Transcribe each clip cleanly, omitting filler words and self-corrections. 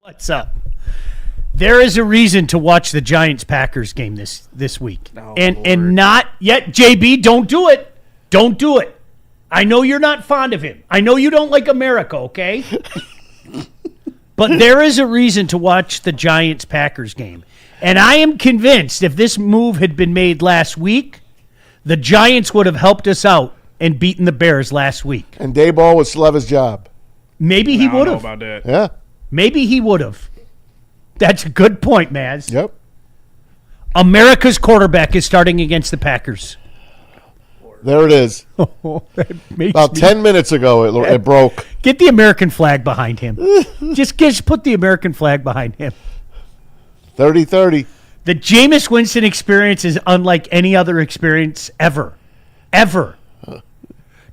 What's up? There is a reason to watch the Giants-Packers game this week. Oh, and not yet, JB, don't do it. Don't do it. I know you're not fond of him. I know you don't like America, okay? But there is a reason to watch the Giants-Packers game. And I am convinced if this move had been made last week, the Giants would have helped us out and beaten the Bears last week. And Dayball would still have his job. Maybe he would have. I don't know about that. Yeah. Maybe he would have. That's a good point, Maz. Yep. America's quarterback is starting against the Packers. There it is. About 10 minutes ago, it broke. Get the American flag behind him. just put the American flag behind him. 30-30. The Jameis Winston experience is unlike any other experience ever. Ever.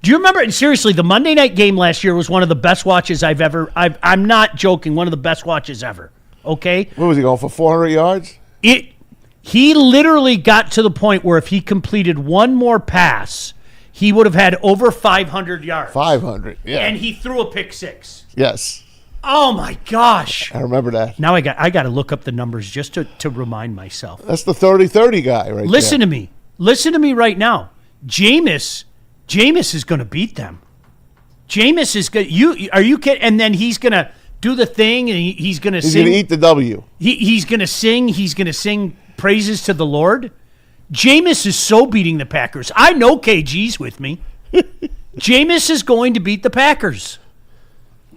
Do you remember, and seriously, the Monday night game last year was one of the best watches I'm not joking, one of the best watches ever. Okay? What was he going for, 400 yards? He literally got to the point where if he completed one more pass, he would have had over 500 yards. 500, yeah. And he threw a pick six. Yes. Oh, my gosh. I remember that. Now I got to look up the numbers just to remind myself. That's the 30-30 guy right Listen there. to me. Listen to me right now. Jameis is going to beat them. Jameis is going to – are you kidding? And then he's going to do the thing and he's going to sing. He's going to eat the W. He's going to sing. He's going to sing praises to the Lord. Jameis is so beating the Packers. I know KG's with me. Jameis is going to beat the Packers.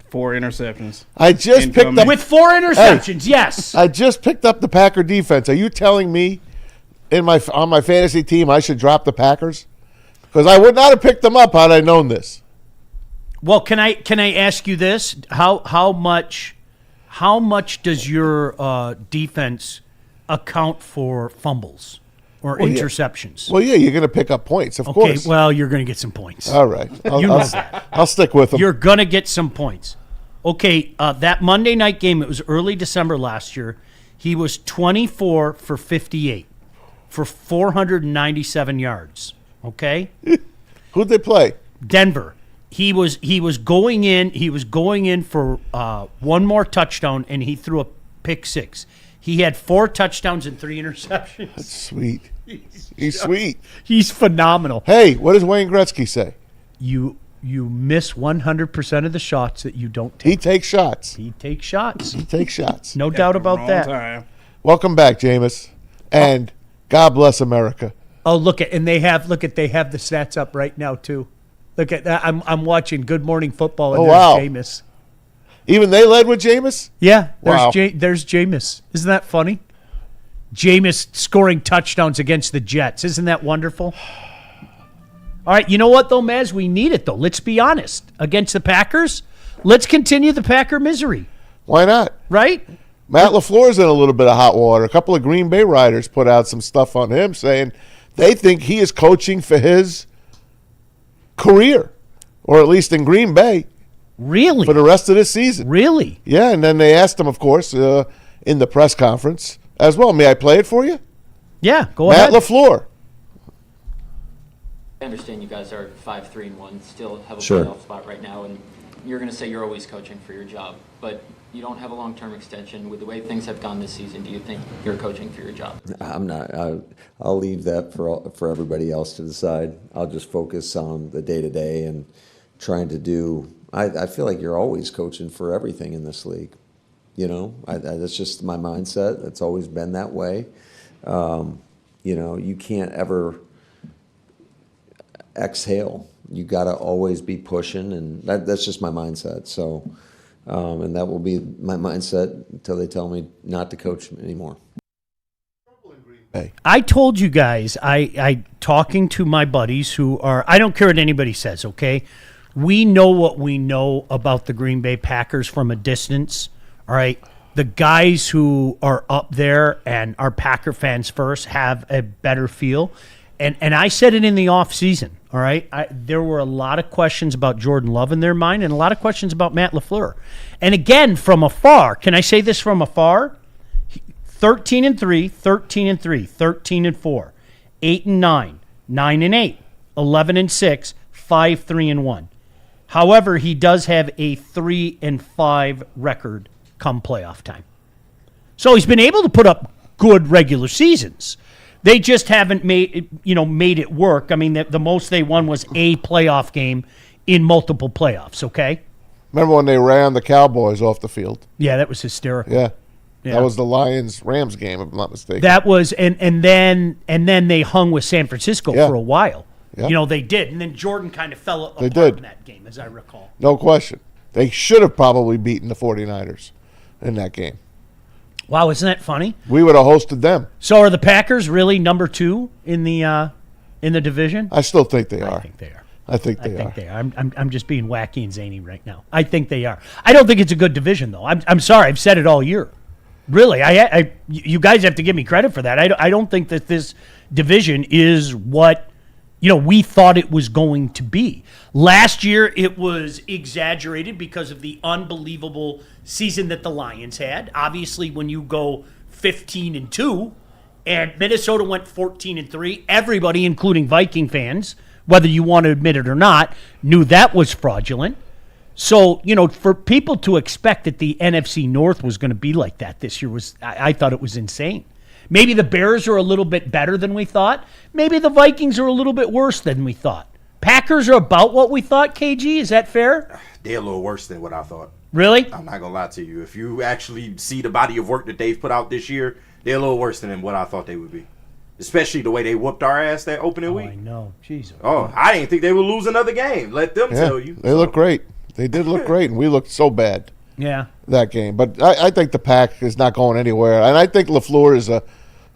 4 interceptions. I just picked up – with 4 interceptions, yes. I just picked up the Packer defense. Are you telling me on my fantasy team I should drop the Packers? Because I would not have picked them up had I known this. Well, can I ask you this? How much does your defense account for fumbles or interceptions? Yeah. Well, yeah, you're going to pick up points, of course. Okay, well, you're going to get some points. All right. I'll stick with them. You're going to get some points. Okay, that Monday night game, it was early December last year. He was 24 for 58 for 497 yards. Okay? Who'd they play? Denver. He was going in for one more touchdown, and he threw a pick six. He had 4 touchdowns and 3 interceptions. That's sweet. He's sweet. He's phenomenal. Hey, what does Wayne Gretzky say? You miss 100% of the shots that you don't take. He takes shots. He takes shots. He takes shots. No doubt about that. Time. Welcome back, Jameis. And God bless America. Oh, they have the stats up right now too. Look at that. I'm watching Good Morning Football and there's Jameis. Even they led with Jameis? Yeah, Wow. there's Jameis. Isn't that funny? Jameis scoring touchdowns against the Jets. Isn't that wonderful? All right, you know what though, Maz? We need it though. Let's be honest. Against the Packers, let's continue the Packer misery. Why not? Right? Matt LaFleur's in a little bit of hot water. A couple of Green Bay writers put out some stuff on him saying they think he is coaching for his career, or at least in Green Bay. Really? For the rest of this season. Really? Yeah, and then they asked him, of course, in the press conference as well. May I play it for you? Yeah, go ahead. Matt LaFleur. I understand you guys are 5-3-1, still have a Sure. playoff spot right now, and you're going to say you're always coaching for your job, but you don't have a long-term extension. With the way things have gone this season, do you think you're coaching for your job? I'm not. I'll leave that for everybody else to decide. I'll just focus on the day-to-day and trying to do. I feel like you're always coaching for everything in this league. You know, that's just my mindset. It's always been that way. You can't ever exhale. You got to always be pushing, and that's just my mindset. So, and that will be my mindset until they tell me not to coach anymore. I told you guys, I talking to my buddies who are, I don't care what anybody says, okay? We know what we know about the Green Bay Packers from a distance, all right? The guys who are up there and are Packer fans first have a better feel. And I said it in the offseason, all right? There were a lot of questions about Jordan Love in their mind and a lot of questions about Matt LaFleur. And again, from afar, can I say this from afar? 13-3, 13-3, 13-4, 8-9, 9-8, 11-6, 5-3-1. However, he does have a 3-5 record come playoff time. So he's been able to put up good regular seasons. They just haven't made it work. I mean, the most they won was a playoff game in multiple playoffs, okay? Remember when they ran the Cowboys off the field? Yeah, that was hysterical. Yeah. Yeah. That was the Lions-Rams game, if I'm not mistaken. That was and then they hung with San Francisco Yeah. for a while. Yeah. They did. And then Jordan kind of fell apart did. in that game, as I recall. No question. They should have probably beaten the 49ers in that game. Wow, isn't that funny? We would have hosted them. So are the Packers really number 2 in the division? I still think they are. I think they are. I think I they think are. they are. I'm just being wacky and zany right now. I think they are. I don't think it's a good division, though. I'm sorry. I've said it all year. Really, you guys have to give me credit for that. I don't think that this division is what we thought it was going to be. Last year, it was exaggerated because of the unbelievable season that the Lions had. Obviously, when you go 15-2, and Minnesota went 14-3, everybody, including Viking fans, whether you want to admit it or not, knew that was fraudulent. So, for people to expect that the NFC North was going to be like that this year I thought it was insane. Maybe the Bears are a little bit better than we thought. Maybe the Vikings are a little bit worse than we thought. Packers are about what we thought, KG. Is that fair? They're a little worse than what I thought. Really? I'm not going to lie to you. If you actually see the body of work that they've put out this year, they're a little worse than what I thought they would be. Especially the way they whooped our ass that opening week. I know. Jesus. Oh, I didn't think they would lose another game. Let them tell you. They look great. They did look great, and we looked so bad Yeah. that game. But I think the Pack is not going anywhere. And I think LaFleur is a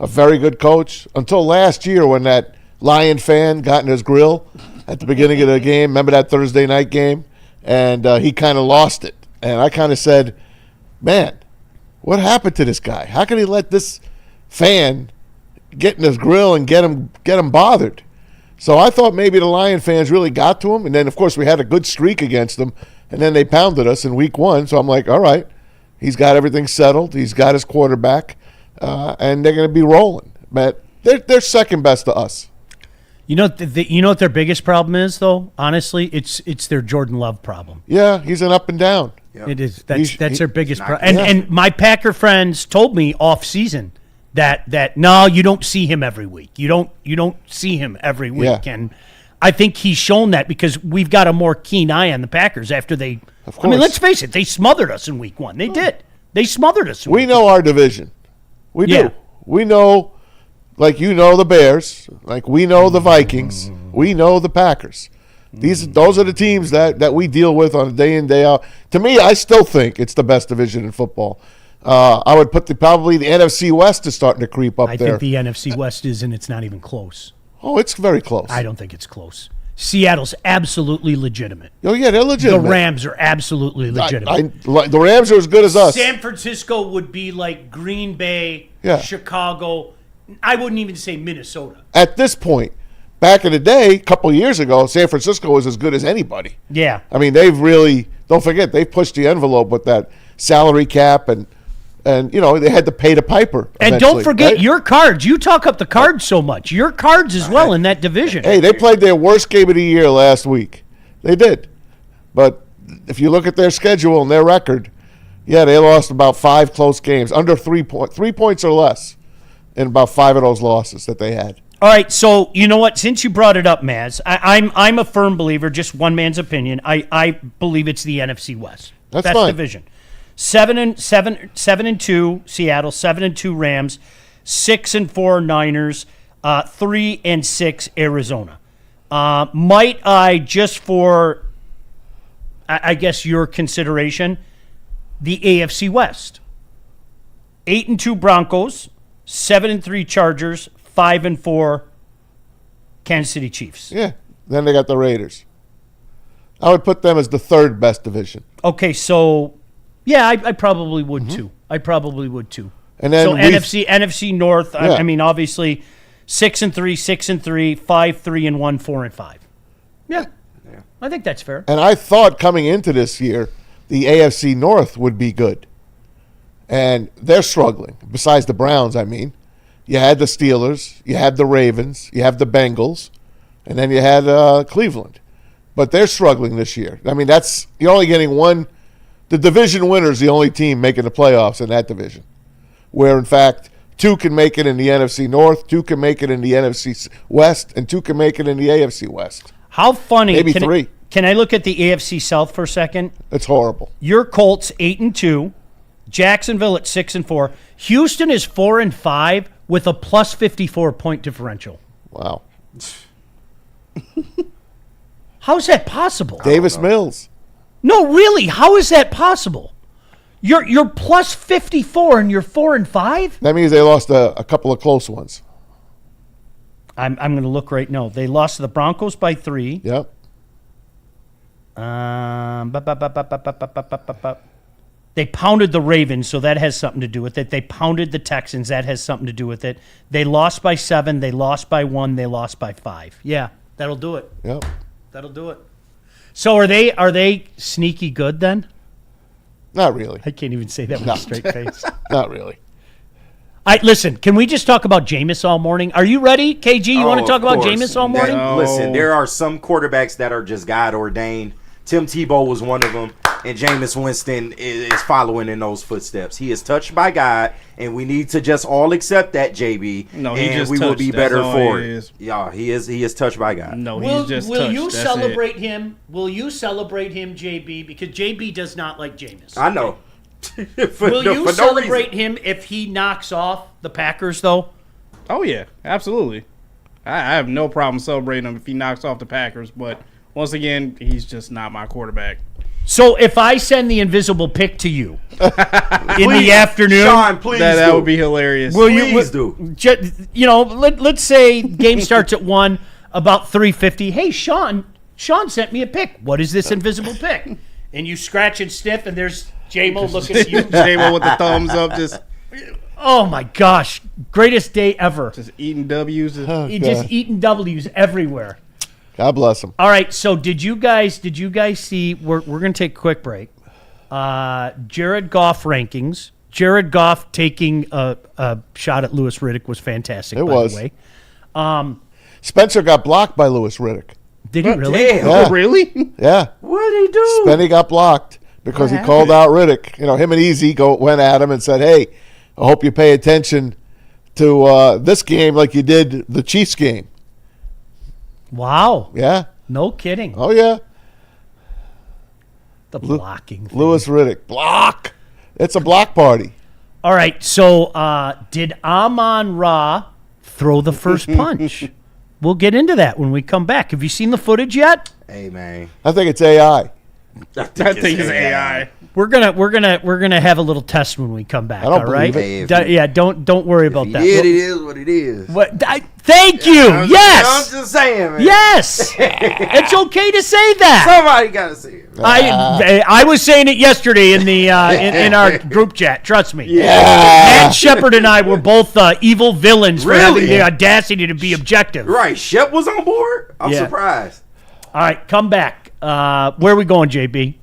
very good coach until last year when that Lion fan got in his grill at the beginning of the game. Remember that Thursday night game? And he kind of lost it. And I kind of said, man, what happened to this guy? How can he let this fan get in his grill and get him bothered? So I thought maybe the Lion fans really got to him. And then, of course, we had a good streak against them. And then they pounded us in week 1. So I'm like, all right, he's got everything settled. He's got his quarterback. And they're going to be rolling. But they're second best to us. You know what their biggest problem is, though? Honestly, it's their Jordan Love problem. Yeah, he's an up and down. Yep. It is. That's their biggest not problem. And my Packer friends told me off season that no, you don't see him every week. You don't see him every week. Yeah. And I think he's shown that because we've got a more keen eye on the Packers after they. Of I mean, course. let's face it, they smothered us in week 1. They did. They smothered us. We know our division. We do. Yeah. We know, like the Bears, like we know the Vikings, we know the Packers. Those are the teams that we deal with on a day in, day out. To me, I still think it's the best division in football. I would put probably the NFC West is starting to creep up I there. think the NFC West is, and it's not even close. Oh, it's very close. I don't think it's close. Seattle's absolutely legitimate. Oh, yeah, they're The legitimate. Rams are absolutely legitimate. The Rams are as good as us. San Francisco would be like Green Bay, Yeah. Chicago. I wouldn't even say Minnesota. At this point, back in the day, a couple of years ago, San Francisco was as good as anybody. Yeah. I mean, they've really, don't forget, they've pushed the envelope with that salary cap and they had to pay the piper. And don't eventually, forget right? your cards. You talk up the cards so much. Your cards as well in that division. Hey, they played their worst game of the year last week. They did. But if you look at their schedule and their record, yeah, they lost about 5 close games, under 3 points or less in about 5 of those losses that they had. All right, so you know what? Since you brought it up, Maz, I'm a firm believer, just one man's opinion. I believe it's the NFC West. That's Best fine. division. 7-2 Seattle, 7-2 Rams, 6-4 Niners, 3-6 Arizona. Might I, just for, I guess, your consideration, the AFC West. 8-2 Broncos, 7-3 Chargers, 5-4 Kansas City Chiefs. Yeah. Then they got the Raiders. I would put them as the third best division. Okay, so yeah, I probably would too. I probably would too. And then so NFC North. Yeah. I mean, obviously, 6-3, 6-3, 5-3 and 1, 4-5. Yeah, I think that's fair. And I thought coming into this year, the AFC North would be good. And they're struggling. Besides the Browns, I mean. You had the Steelers, you had the Ravens, you have the Bengals, and then you had Cleveland. But they're struggling this year. I mean, you're only getting one the division winner is the only team making the playoffs in that division, where in fact 2 can make it in the NFC North, 2 can make it in the NFC West, and 2 can make it in the AFC West. How funny. Maybe 3. Can I look at the AFC South for a second? It's horrible. Your Colts 8-2, Jacksonville at 6-4. Houston is 4-5 with a plus 54 point differential. Wow. How is that possible? Davis Mills. No, really, how is that possible? You're plus 54 and you're 4-5? That means they lost a couple of close ones. I'm going to look right now. They lost to the Broncos by 3. Yep. They pounded the Ravens, so that has something to do with it. They pounded the Texans, that has something to do with it. They lost by 7, they lost by 1, they lost by 5. Yeah, that'll do it. Yep. That'll do it. So are they sneaky good then? Not really. I can't even say that with a straight face. Not really. Listen, can we just talk about Jameis all morning? Are you ready, KG? You want to talk about Jameis all morning? Listen, there are some quarterbacks that are just God ordained. Tim Tebow was one of them, and Jameis Winston is following in those footsteps. He is touched by God, and we need to just all accept that, JB. No, he and just we will touched. be That's better all for it it. is. Yeah, he is touched by God. No, Will, he's just will touched. you That's celebrate it. him? Will you celebrate him, JB? Because JB does not like Jameis. I know. Will you celebrate him if he knocks off the Packers, though? Oh, yeah, absolutely. I have no problem celebrating him if he knocks off the Packers, but once again, he's just not my quarterback. So if I send the invisible pic to you in the afternoon, Sean, please That would be hilarious. will Please you do. let's say game starts at 1, about 3:50. Hey, Sean sent me a pic. What is this invisible pic? And you scratch and sniff, and there's J-Mo looking at you. J-Mo with the thumbs up, just Oh my gosh, greatest day ever. eating W's. He just eating W's everywhere. God bless him. All right, so did you guys see? We're going to take a quick break. Jared Goff rankings. Jared Goff taking a shot at Louis Riddick was fantastic. It by was. the way. Spencer got blocked by Louis Riddick. Did he really? Damn. Yeah. Oh, really? Yeah. What did he do? Spenny got blocked because he called out Riddick. Him and Easy went at him and said, hey, I hope you pay attention to this game like you did the Chiefs game. Wow. Yeah. No kidding. Oh, yeah. The blocking thing. Louis Riddick. Block. It's a block party. All right, so did Amon-Ra throw the first punch? We'll get into that when we come back. Have you seen the footage yet? Hey, man. I think it's AI. I think it's AI. We're gonna have a little test when we come back. I don't all right? believe it. Yeah, don't worry about that. It is what it is. Thank you. I'm Yes. just saying, man. Yes. It's okay to say that. Somebody got to say it. I was saying it yesterday in the in our group chat. Trust me. Yeah. Matt Shepard and I were both evil villains for having Really? the audacity to be objective. Right, Shep was on board? I'm Yeah. surprised. All right, come back. Where are we going, JB?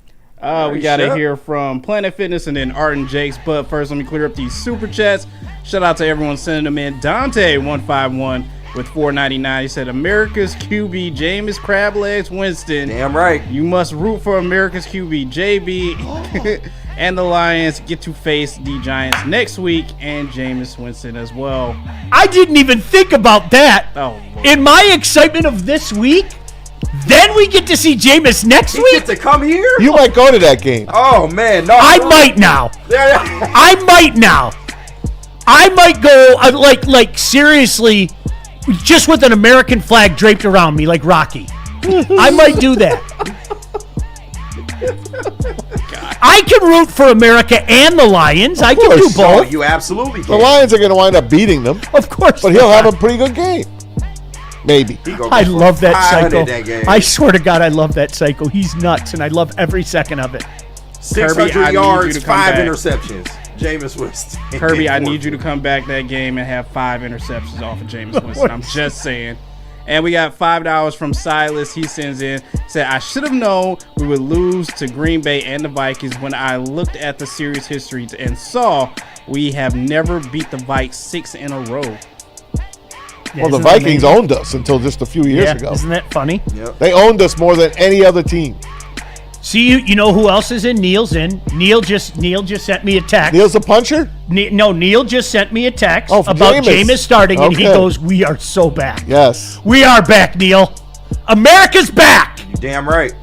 We got to hear from Planet Fitness and then Art and Jake's. But first, let me clear up these super chats. Shout out to everyone sending them in. Dante151 with $4.99. He said, America's QB, Jameis Crablegs Winston. Damn right. You must root for America's QB, JB, and the Lions get to face the Giants next week and Jameis Winston as well. I didn't even think about that. Oh, Lord. In my excitement of this week, then we get to see Jameis next He week? get to come here? You might go to that game. Oh, man. No. I might now. I might now. I might go, like seriously, just with an American flag draped around me like Rocky. I might do that. I can root for America and the Lions. I can do course. Oh, both. you absolutely The can. Lions are going to wind up beating them, Of course. but he'll have a pretty good game. Maybe. He gonna I go for love that 500 psycho. that game. I swear to God, I love that psycho. He's nuts, and I love every second of it. 600 Kirby, I need you yards, to come 5 back. interceptions. Jameis Winston. Kirby, I need you to come back that game and have 5 interceptions off of Jameis Winston. I'm just saying. And we got $5 from Silas. He sends in, said, I should have known we would lose to Green Bay and the Vikings when I looked at the series history and saw we have never beat the Vikes 6 in a row. Well, the Isn't that Vikings amazing? owned us until just a few years ago. Isn't that funny? They owned us more than any other team. See, you know who else is in? Neil's in. Neil just sent me a text. Neil's a puncher? Neil just sent me a text Oh, for about Jameis. Jameis starting, and he Okay. goes, "We are so back. Yes. We are back, Neil. America's back." Damn right.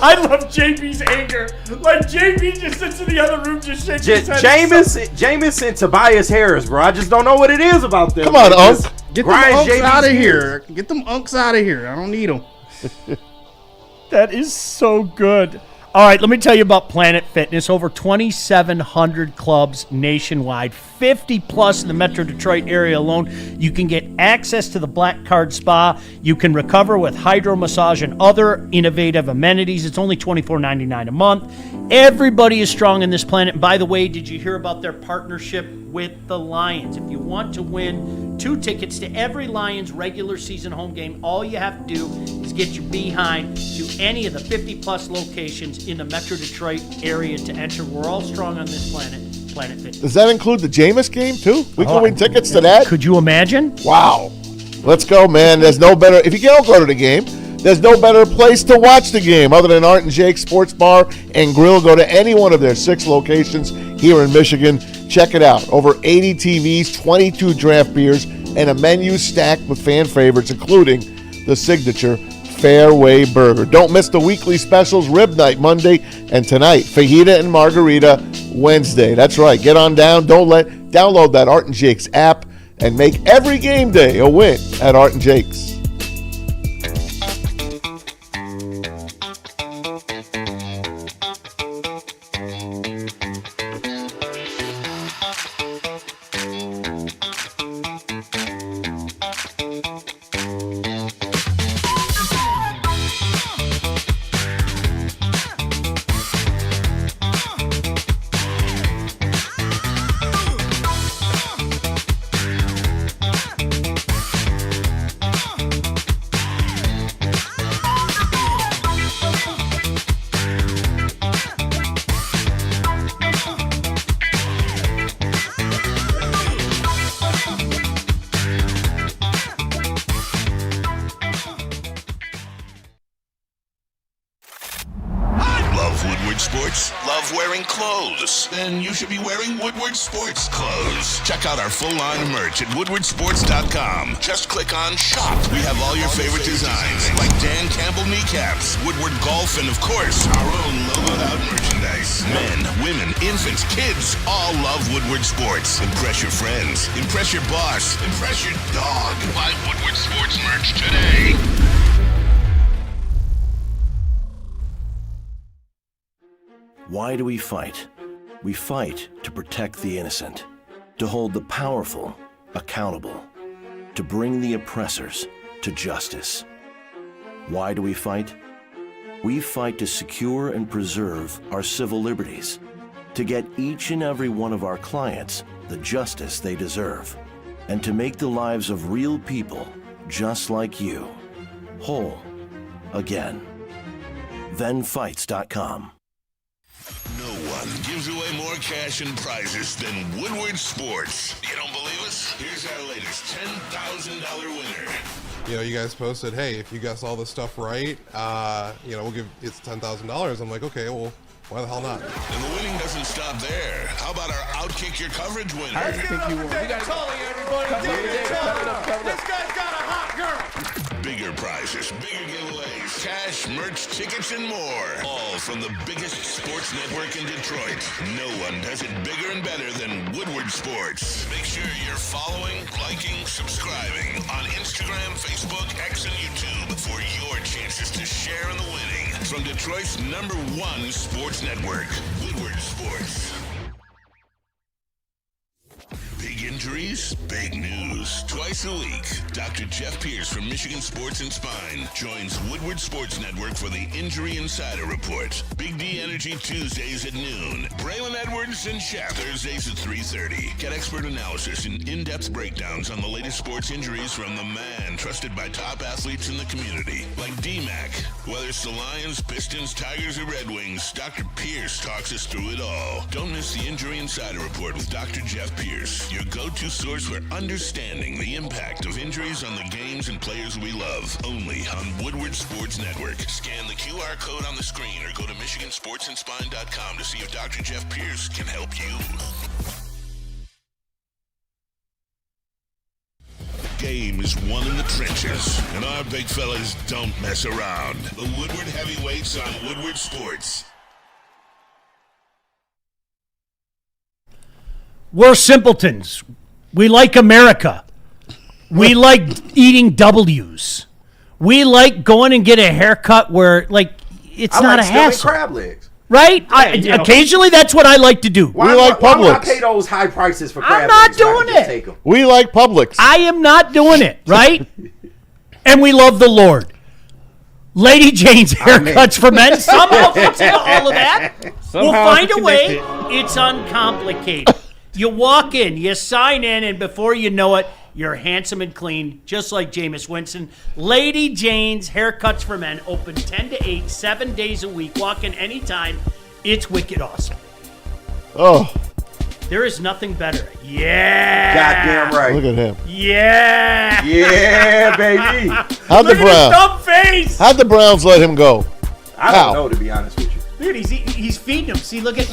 I love JB's anger. Like JB just sits in the other room, just shaking his head. Jameis and Tobias Harris, bro. I just don't know what it is about them. Come on, They Unc. just Get them grind unks JB's out of gears. here. Get them unks out of here. I don't need them. That is so good. All right, let me tell you about Planet Fitness. Over 2,700 clubs nationwide, 50 plus in the Metro Detroit area alone. You can get access to the Black Card Spa. You can recover with hydro massage and other innovative amenities. It's only $24.99 a month. Everybody is strong in this planet. And by the way, did you hear about their partnership with the Lions? If you want to win 2 tickets to every Lions regular season home game, all you have to do is get your behind to any of the 50 plus locations in the Metro Detroit area to enter. We're all strong on this planet, Planet Fitness. Does that include the Jameis game, too? We can win tickets to that? Could you imagine? Wow. Let's go, man. There's no better, if you don't go to the game, there's no better place to watch the game other than Art and Jake's Sports Bar and Grill. Go to any one of their 6 locations here in Michigan. Check it out. Over 80 TVs, 22 draft beers, and a menu stacked with fan favorites, including the signature Fairway Burger. Don't miss the weekly specials, Rib Night Monday, and tonight, Fajita and Margarita Wednesday. That's right. Get on down. Download that Art and Jake's app and make every game day a win at Art and Jake's. Woodward Sports? Love wearing clothes? Then you should be wearing Woodward Sports clothes. Check out our full line of merch at woodwardsports.com. Just click on Shop. We have all your favorite designs, like Dan Campbell kneecaps, Woodward Golf, and of course, our own logoed out merchandise. Men, women, infants, kids all love Woodward Sports. Impress your friends. Impress your boss. Impress your dog. Buy Woodward Sports merch today. Why do we fight? We fight to protect the innocent, to hold the powerful accountable, to bring the oppressors to justice. Why do we fight? We fight to secure and preserve our civil liberties, to get each and every one of our clients the justice they deserve, and to make the lives of real people just like you whole again. ThenFights.com. No one gives away more cash and prizes than Woodward Sports. You don't believe us? Here's our latest $10,000 winner. You know, you guys posted, hey, if you guess all this stuff right, you know, we'll give it's $10,000. I'm like, okay, well, why the hell not? And the winning doesn't stop there. How about our Outkick Your Coverage winner? I think you won. This guy's got a hot girl. Bigger prizes, bigger giveaways, cash, merch, tickets, and more. All from the biggest sports network in Detroit. No one does it bigger and better than Woodward Sports. Make sure you're following, liking, subscribing on Instagram, Facebook, X, and YouTube for your chances to share in the winning. From Detroit's #1 sports network, Woodward Sports. Big injuries, big news. Twice a week, Dr. Jeff Pierce from Michigan Sports and Spine joins Woodward Sports Network for the Injury Insider Report. Big D Energy Tuesdays at noon. Braylon Edwards and Shaq Thursdays at 3:30. Get expert analysis and in-depth breakdowns on the latest sports injuries from the man trusted by top athletes in the community, like D-Mac. Whether it's the Lions, Pistons, Tigers, or Red Wings, Dr. Pierce talks us through it all. Don't miss the Injury Insider Report with Dr. Jeff Pierce, your go-to go-to source for understanding the impact of injuries on the games and players we love. Only on Woodward Sports Network. Scan the QR code on the screen or go to MichiganSportsAndSpine.com to see if Dr. Jeff Pierce can help you. Game is won in the trenches, and our big fellas don't mess around. The Woodward Heavyweights on Woodward Sports. We're simpletons. We like America. We like eating W's. We like going and get a haircut where, like, it's not a hassle. Crab legs. Right? Occasionally, that's what I like to do. We like Publix. Why would I pay those high prices for crab I'm not legs when I can doing just it. take 'em? We like Publix. I am not doing it, right? And we love the Lord. Lady Jane's haircuts for men. Somehow fix into all of that. We'll find a way. It's uncomplicated. You walk in, you sign in, and before you know it, you're handsome and clean, just like Jameis Winston. Lady Jane's Haircuts for Men, open 10 to 8, 7 days a week. Walk in anytime. It's wicked awesome. Oh, There is nothing better. Yeah. Goddamn right. look at him. Yeah. Yeah, baby. How'd the Look at his Browns? dumb face. How'd the Browns let him go? I How? don't know, to be honest with you. Dude, he's feeding him. See, look at.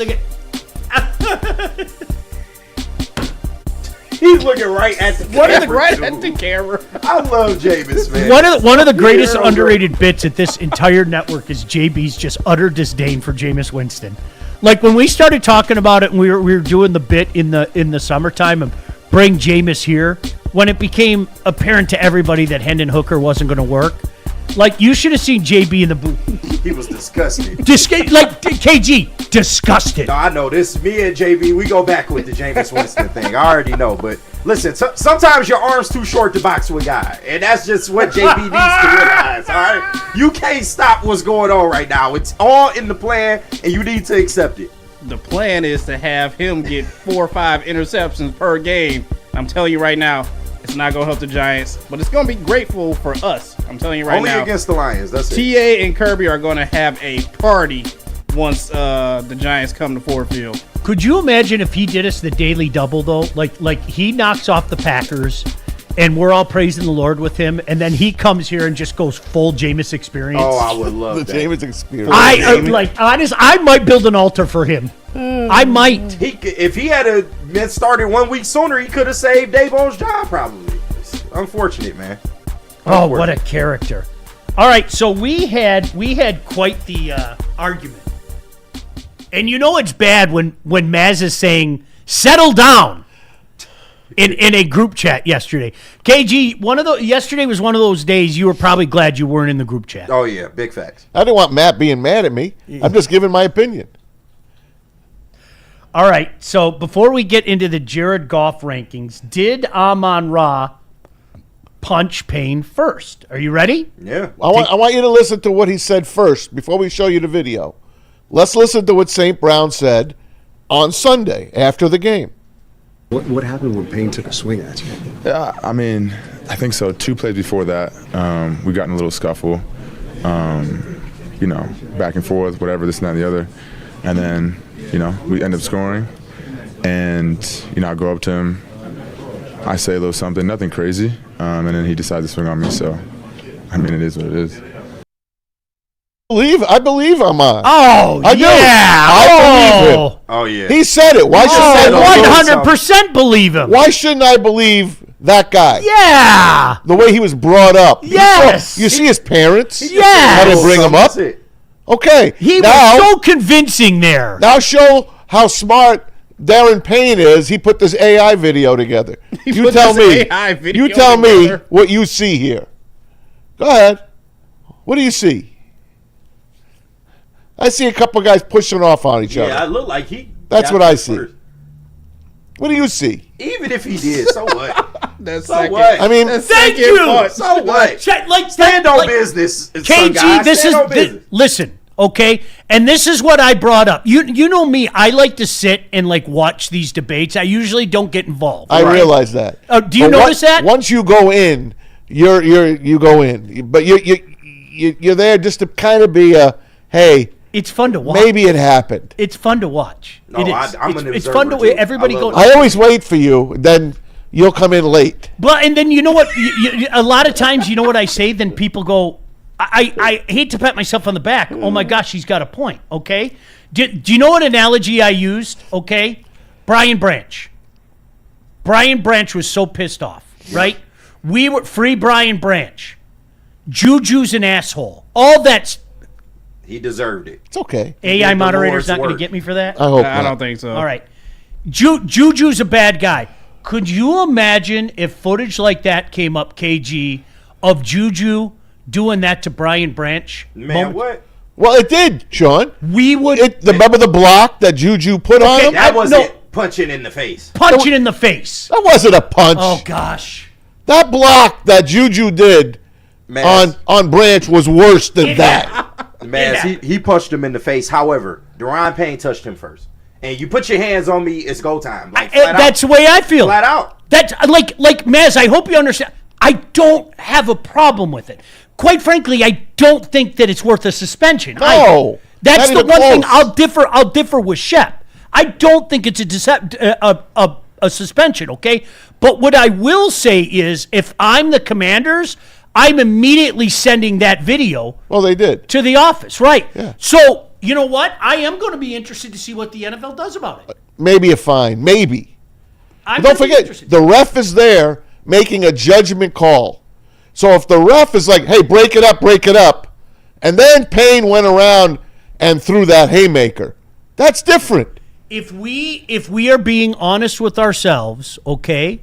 He's looking right at the camera. the camera. I love Jameis, man. One of the greatest underrated bits at this entire network is JB's just utter disdain for Jameis Winston. Like when we started talking about it and we were doing the bit in the summertime and bring Jameis here, when it became apparent to everybody that Hendon Hooker wasn't going to work, like you should have seen JB in the booth. He was disgusted. Like KG, disgusted. No, I know this. Me and JB, we go back with the Jameis Winston thing. I already know, but listen, sometimes your arm's too short to box with a guy, and that's just what JB needs to realize. All right, you can't stop what's going on right now. It's all in the plan, and you need to accept it. The plan is to have him get 4 or 5 interceptions per game. I'm telling you right now, it's not going to help the Giants, but it's going to be grateful for us. I'm telling you right Only now. against the Lions. That's it. TA and Kirby are going to have a party once the Giants come to Ford Field. Could you imagine if he did us the daily double though? Like he knocks off the Packers, and we're all praising the Lord with him, and then he comes here and just goes full Jameis experience. Oh, I would love The that. Jameis experience. I might build an altar for him. I might. If he had been started 1 week sooner, he could have saved Dabo's job probably. It's unfortunate, man. Oh, what a character! All right, so we had quite the argument, and you know it's bad when Maz is saying "settle down" in a group chat yesterday. KG, yesterday was one of those days you were probably glad you weren't in the group chat. Oh yeah, big facts. I didn't want Matt being mad at me. I'm just giving my opinion. All right, so before we get into the Jared Goff rankings, did Amon-Ra punch PAYNE first? Are you ready? Yeah. I want you to listen to what he said first before we show you the video. Let's listen to what St. Brown said on Sunday after the game. What happened when PAYNE took a swing at you? Yeah, I mean, I think so. 2 plays before that, we got in a little scuffle, back and forth, whatever, this and that and the other. And then, we end up scoring. And, I go up to him. I say a little something, nothing crazy. And then he decides to swing on me. So, I mean, it is what it is. I believe Amon. Oh, I do. yeah. I believe him. Oh yeah. He said it. Why should I 100% believe him. Why shouldn't I believe that guy? Yeah. The way he was brought up. Yes. You see his parents? Yes. How they bring him up? Okay. He now, was so convincing there. Now show how smart Darren Payne is. He put this AI video together. You tell me what you see here. Go ahead. What do you see? I see a couple of guys pushing off on each other. Yeah, it looked like he. That's what I see. First. What do you see? Even if he did, so what? That's so what? I mean, thank you. So what? Stand on business. KG, listen, okay? And this is what I brought up. You know me, I like to sit and watch these debates. I usually don't get involved. I realize that. Do you notice that? Once you go in, you go in. But you're there just to kind of be a, hey, it's fun to watch. Maybe it happened. It's fun to watch. No, it is. I'm an it's observer fun to too. everybody go. I always wait for you. Then you'll come in late. But and then you know what? A lot of times, you know what I say. Then people go, I hate to pat myself on the back. Oh my gosh, he's got a point. Okay, do you know what analogy I used? Okay, Brian Branch. Brian Branch was so pissed off, right? We were free Brian Branch. Juju's an asshole. All that's. He deserved it. It's okay. AI did the moderator's Lord's not going to work. get me for that? I hope I not. don't think so. All right. Juju's a bad guy. Could you imagine if footage like that came up, KG, of Juju doing that to Brian Branch? Man, what? Well, it did, Sean. We would remember the block that Juju put on him? That wasn't punching in the face. punch it in the face. That wasn't a punch. Oh gosh. That block that Juju did on Branch was worse than that. Man, he punched him in the face. However, DARON Payne touched him first. And you put your hands on me, it's go time. Like, That's the way I feel. Flat out. That's like Maz, I hope you understand. I don't have a problem with it. Quite frankly, I don't think that it's worth a suspension. No. That's not the even one thing close. I'll differ with Shep. I don't think it's a suspension, okay? But what I will say is if I'm the Commanders, I'm immediately sending that video Well, they did. to the office, right? Yeah. So, you know what? I am going to be interested to see what the NFL does about it. Maybe a fine. Maybe. I'm But don't gonna be forget, interested. the ref is there making a judgment call. So if the ref is like, hey, break it up, and then Payne went around and threw that haymaker, that's different. If we are being honest with ourselves, okay,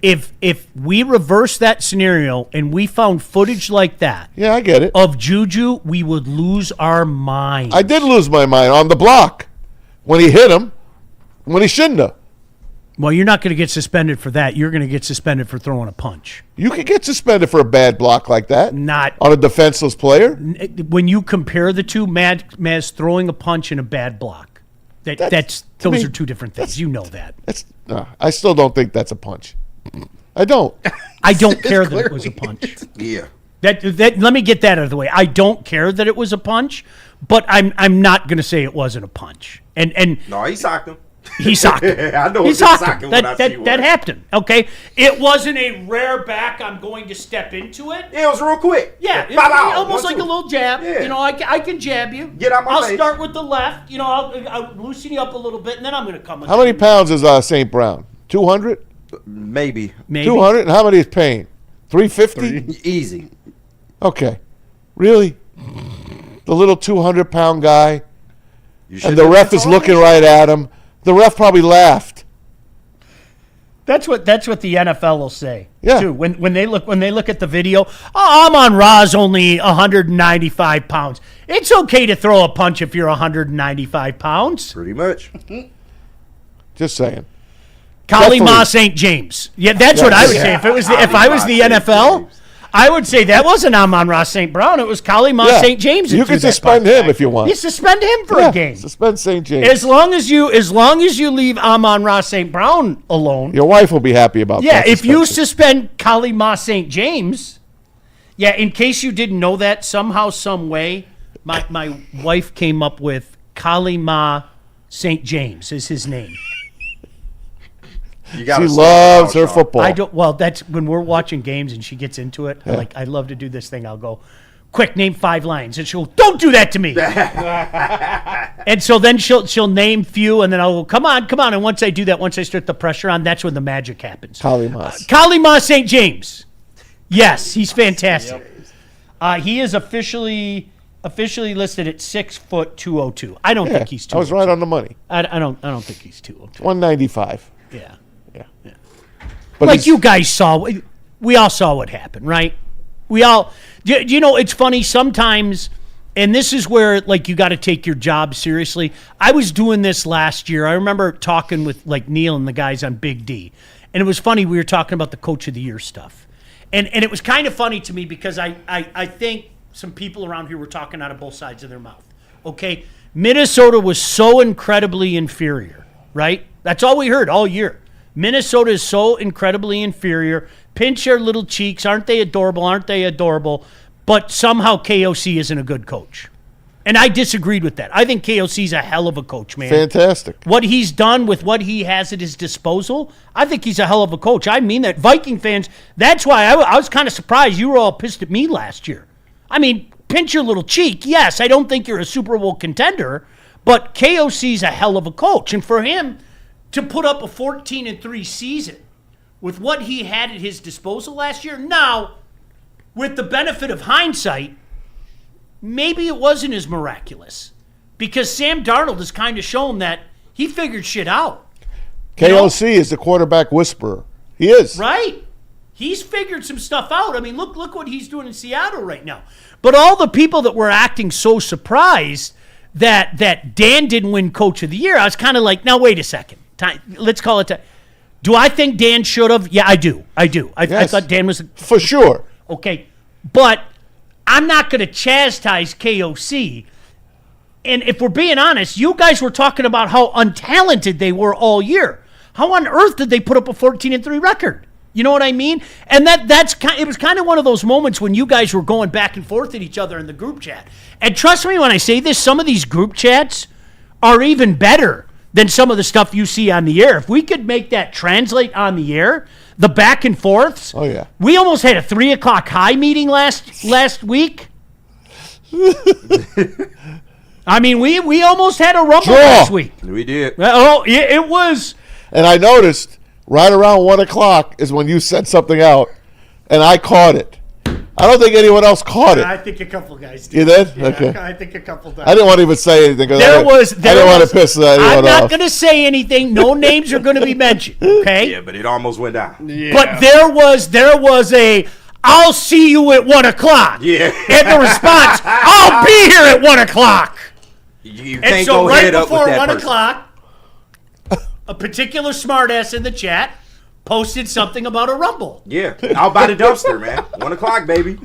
if we reverse that scenario and we found footage like that, Yeah, I get it. of Juju, we would lose our mind. I did lose my mind on the block when he hit him when he shouldn't have. Well, you're not going to get suspended for that. You're going to get suspended for throwing a punch. You could get suspended for a bad block like that. Not on a defenseless player. when you compare the two, Maz throwing a punch and a bad block. Those are two different things. You know that. I still don't think that's a punch. I don't. I don't care that it was a punch. Yeah. That let me get that out of the way. I don't care that it was a punch, but I'm not going to say it wasn't a punch. And No, he socked him. he socked him. I know He it's socked socked him. him when I see one. That happened. Okay, it wasn't a rare back. I'm going to step into it. Yeah, it was real quick. Yeah, it Bow, was bow. almost 1, like 2. a little jab. Yeah. You know, I can jab you. Get out my I'll face. start with the left. You know, I'll loosen you up a little bit, and then I'm going to come. How many pounds is St. Brown? 200? Maybe. 200? And how many is Payne? 350? Easy. Okay. Really? The little 200-pound guy? You And the ref is looking right at him. The ref probably laughed. That's what the NFL will say. Yeah. Too. When they look at the video, Amon-Ra's only 195 pounds. It's okay to throw a punch if you're 195 pounds. Pretty much. Just saying. Kalima St. James. Yeah, that's what I would say. If I was the NFL, I would say that wasn't Amon-Ra St. Brown. It was Kalima St. James. You can suspend him if you want. You suspend him for a game. Suspend St. James. As long as you leave Amon-Ra St. Brown alone. Your wife will be happy about Yeah, that. if you suspend Kalima St. James, yeah, in case you didn't know that, somehow, some way, my wife came up with Kalima St. James is his name. She loves her football. I don't. Well, that's when we're watching games and she gets into it. Yeah. I love to do this thing. I'll go, quick, name 5 lines, and she'll, don't do that to me. And so then she'll name few, and then I'll go, come on. And once I do that, once I start the pressure on, that's when the magic happens. Kalima St. James. Yes, he's fantastic. He is officially listed at 6 foot 202. I don't think he's 202. I was right on the money. I don't think he's 202. 195. Yeah. But like you guys saw, we all saw what happened, right? We all, you know, it's funny sometimes, and this is where, like, you got to take your job seriously. I was doing this last year. I remember talking with, like, Neil and the guys on Big D, and it was funny. We were talking about the Coach of the Year stuff, and it was kind of funny to me because I think some people around here were talking out of both sides of their mouth. Okay, Minnesota was so incredibly inferior, right? That's all we heard all year. Minnesota is so incredibly inferior. Pinch their little cheeks. Aren't they adorable? But somehow KOC isn't a good coach. And I disagreed with that. I think KOC's a hell of a coach, man. Fantastic. What he's done with what he has at his disposal, I think he's a hell of a coach. I mean that. Viking fans, that's why I was kind of surprised you were all pissed at me last year. I mean, pinch your little cheek. Yes, I don't think you're a Super Bowl contender, but KOC's a hell of a coach. And for him to put up a 14-3 season with what he had at his disposal last year, now, with the benefit of hindsight, maybe it wasn't as miraculous because Sam Darnold has kind of shown that he figured shit out. KOC is the quarterback whisperer. He is. Right. He's figured some stuff out. I mean, look what he's doing in Seattle right now. But all the people that were acting so surprised that Dan didn't win Coach of the Year, I was kind of like, now, wait a second. Let's call it. Do I think Dan should have? Yeah, I do. I thought Dan was. For sure. Okay. But I'm not going to chastise KOC. And if we're being honest, you guys were talking about how untalented they were all year. How on earth did they put up a 14-3 record? You know what I mean? And it was kind of one of those moments when you guys were going back and forth at each other in the group chat. And trust me when I say this, some of these group chats are even better than some of the stuff you see on the air. If we could make that translate on the air, the back and forths. Oh, yeah. We almost had a 3 o'clock high meeting last week. I mean, we almost had a rumble last week. We did. Oh, it was. And I noticed right around 1 o'clock is when you said something out, and I caught it. I don't think anyone else caught it. I think a couple guys did. You did? Yeah, Okay. I think a couple did. I didn't want to even say anything. I didn't want to piss anyone off. I'm not going to say anything. No names are going to be mentioned, okay? Yeah, but it almost went down. Yeah. But there was a, I'll see you at 1 o'clock. Yeah. And the response, I'll be here at 1 o'clock. You And can't so go right head up with before that 1 person. o'clock, a particular smartass in the chat posted something about a rumble. Yeah, out by the dumpster, man. 1 o'clock, baby.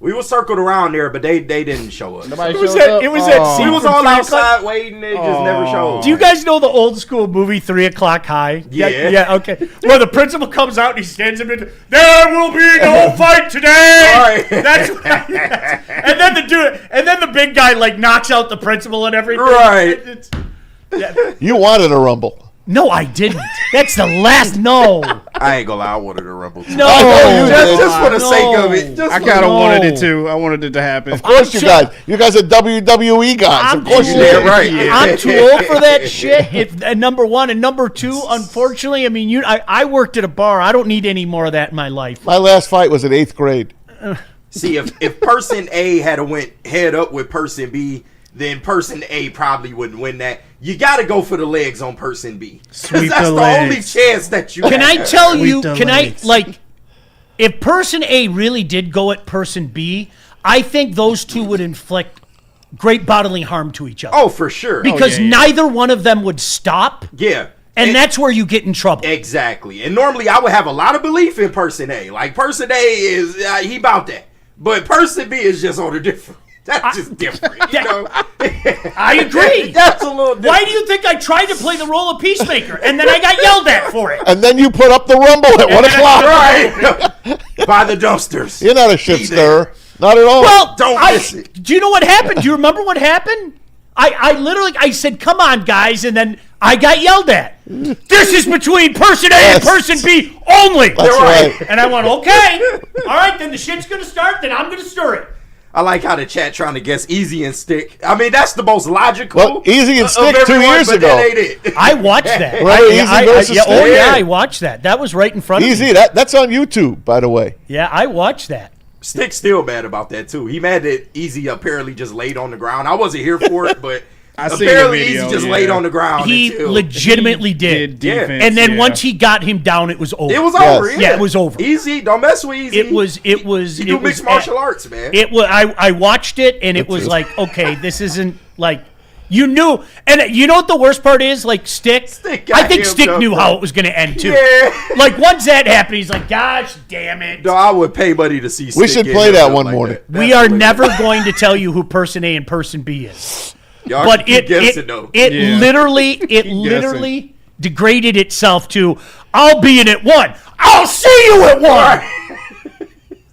We were circled around there, but they didn't show us. Nobody It was showed that- up? it was that Oh. scene We was from all 3 outside o'clock. waiting. They just never showed. Do you guys know the old school movie 3 o'clock high? Yeah. Yeah, okay. Where the principal comes out and he stands up and there will be no fight today. All right. That's and then the big guy like knocks out the principal and everything. Right. You wanted a rumble. No, I didn't. That's the last no. I ain't gonna lie, I wanted a rumble. No. Just for the sake of it. Just I for kind of No. wanted it too. I wanted it to happen. Of course you guys are WWE guys. Of course you Yeah, did. right. I'm too old for that shit. Number one and number two, unfortunately, I mean, I worked at a bar. I don't need any more of that in my life. My last fight was in 8th grade. See, if person A had went head up with person B, then person A probably wouldn't win that. You got to go for the legs on person B. 'Cause Sweep that's the the legs. only chance that you Can I have. tell you, the can I, legs. like, if person A really did go at person B, I think those two would inflict great bodily harm to each other. Oh, for sure. Because neither one of them would stop, Yeah. and that's where you get in trouble. Exactly. And normally I would have a lot of belief in person A. Like person A is, he about that. But person B is just on a different. That's just different, you know? I agree. That's a little different. Why do you think I tried to play the role of peacemaker, and then I got yelled at for it? And then you put up the rumble at 1 o'clock. Right. By the dumpsters. You're not a shit Be stirrer. Not at all. Well, Don't miss it. Do you know what happened? Do you remember what happened? I literally said, come on, guys, and then I got yelled at. This is between person A and person B only. That's right. And I went, okay. All right, then the shit's going to start, then I'm going to stir it. I like how the chat trying to guess Easy and Stick. I mean, that's the most logical. Well, Easy and of Stick 2 everyone, years but ago. That ain't it. I watched that. Remember Easy versus yeah, oh, Stick? yeah, I watched that. That was right in front of Easy, me. that's on YouTube, by the way. Yeah, I watched that. Stick's still mad about that too. He mad that Easy apparently just laid on the ground. I wasn't here for it, but I seen the apparently video, Easy just yeah. laid on the ground. He until legitimately did. defense, And then yeah. once he got him down, it was over. It was Yes. over. Yeah, it was over. Easy, don't mess with Easy. It was. He It do was mixed martial arts, man. It was. I watched it, and it was like, okay, this isn't like you knew. And you know what the worst part is? Like Stick. Stick I got think him Stick jumped knew up. how it was going to end too. Yeah. Like once that happened, he's like, gosh, damn it. No, I would pay money to see. We Stick should get play him that up one like morning. that. We That's are hilarious. never going to tell you who person A and person B is. Y'all But keep it guessing, though. Yeah. literally degraded itself to I'll be in at 1. I'll see you at 1.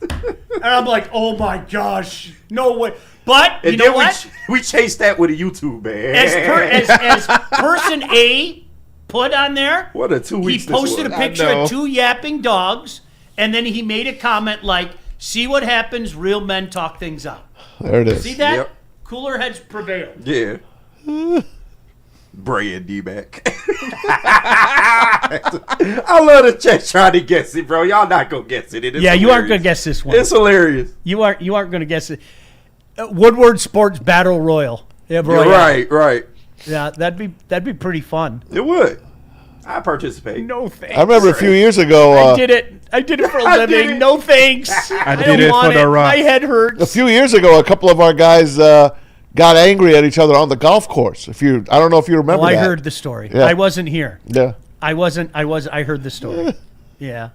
And I'm like, oh my gosh, no way. But you And know then what? we chased that with a YouTube, man. As person A put on there, What a 2 weeks he this posted a was. picture I know. of 2 yapping dogs, and then he made a comment like, see what happens, real men talk things out. There it is. See that? Yep. Cooler heads prevail. Yeah. Bray and D-Mac. I love the chat trying to guess it, bro. Y'all not going to guess it. It's Yeah, you aren't hilarious. going to guess this one. It's hilarious. You aren't going to guess it. Woodward Sports Battle Royal. Yeah, You're right. Yeah, that'd be pretty fun. It would. I participate. No thanks. I remember a few years ago. I did it for a I did living. it. No thanks. I don't did it want for the rock. My head hurts. A few years ago, a couple of our guys got angry at each other on the golf course. I don't know if you remember. I that. heard the story. Yeah. I wasn't here. Yeah, I heard the story. Yeah.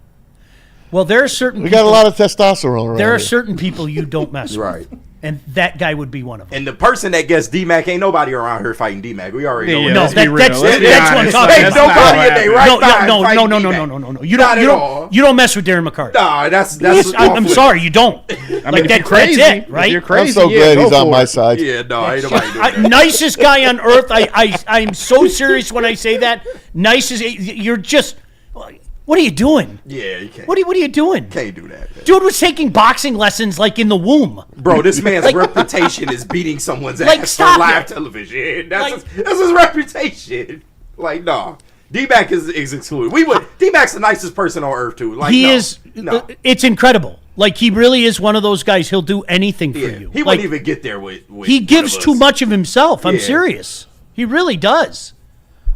Well, there are certain. we got a lot of testosterone around There are here. certain people you don't mess with. Right. And that guy would be one of them. And the person that guessed D-Mac, ain't nobody around here fighting D-Mac. We already know. Yeah, what No, let's that be is. real. that's Let's be what I'm honest. talking Ain't about. nobody in there right No, now no. fighting You Not at don't. all. You don't mess with Darren McCarty. Nah, that's I'm off sorry, you don't. I mean, Like if you're crazy, that's it, right? If you're I'm crazy, so yeah, glad go he's on for my it. side. Yeah, no, ain't nobody doing that. Nicest guy on earth. I'm so serious when I say that. Nicest. You're just. What are you doing? Yeah, you can't. What are you doing? Can't do that, man. Dude was taking boxing lessons like in the womb. Bro, this man's reputation is beating someone's Like, ass stop on live it. television. That's, Like- that's his reputation. Like, no. D-Mac is excluded. D-Mac's the nicest person on earth, too. Like, He no, is. No. It's incredible. Like he really is one of those guys. He'll do anything for Yeah. you. He like, wouldn't even get there with he one gives of too us. much of himself. I'm Yeah. serious. He really does.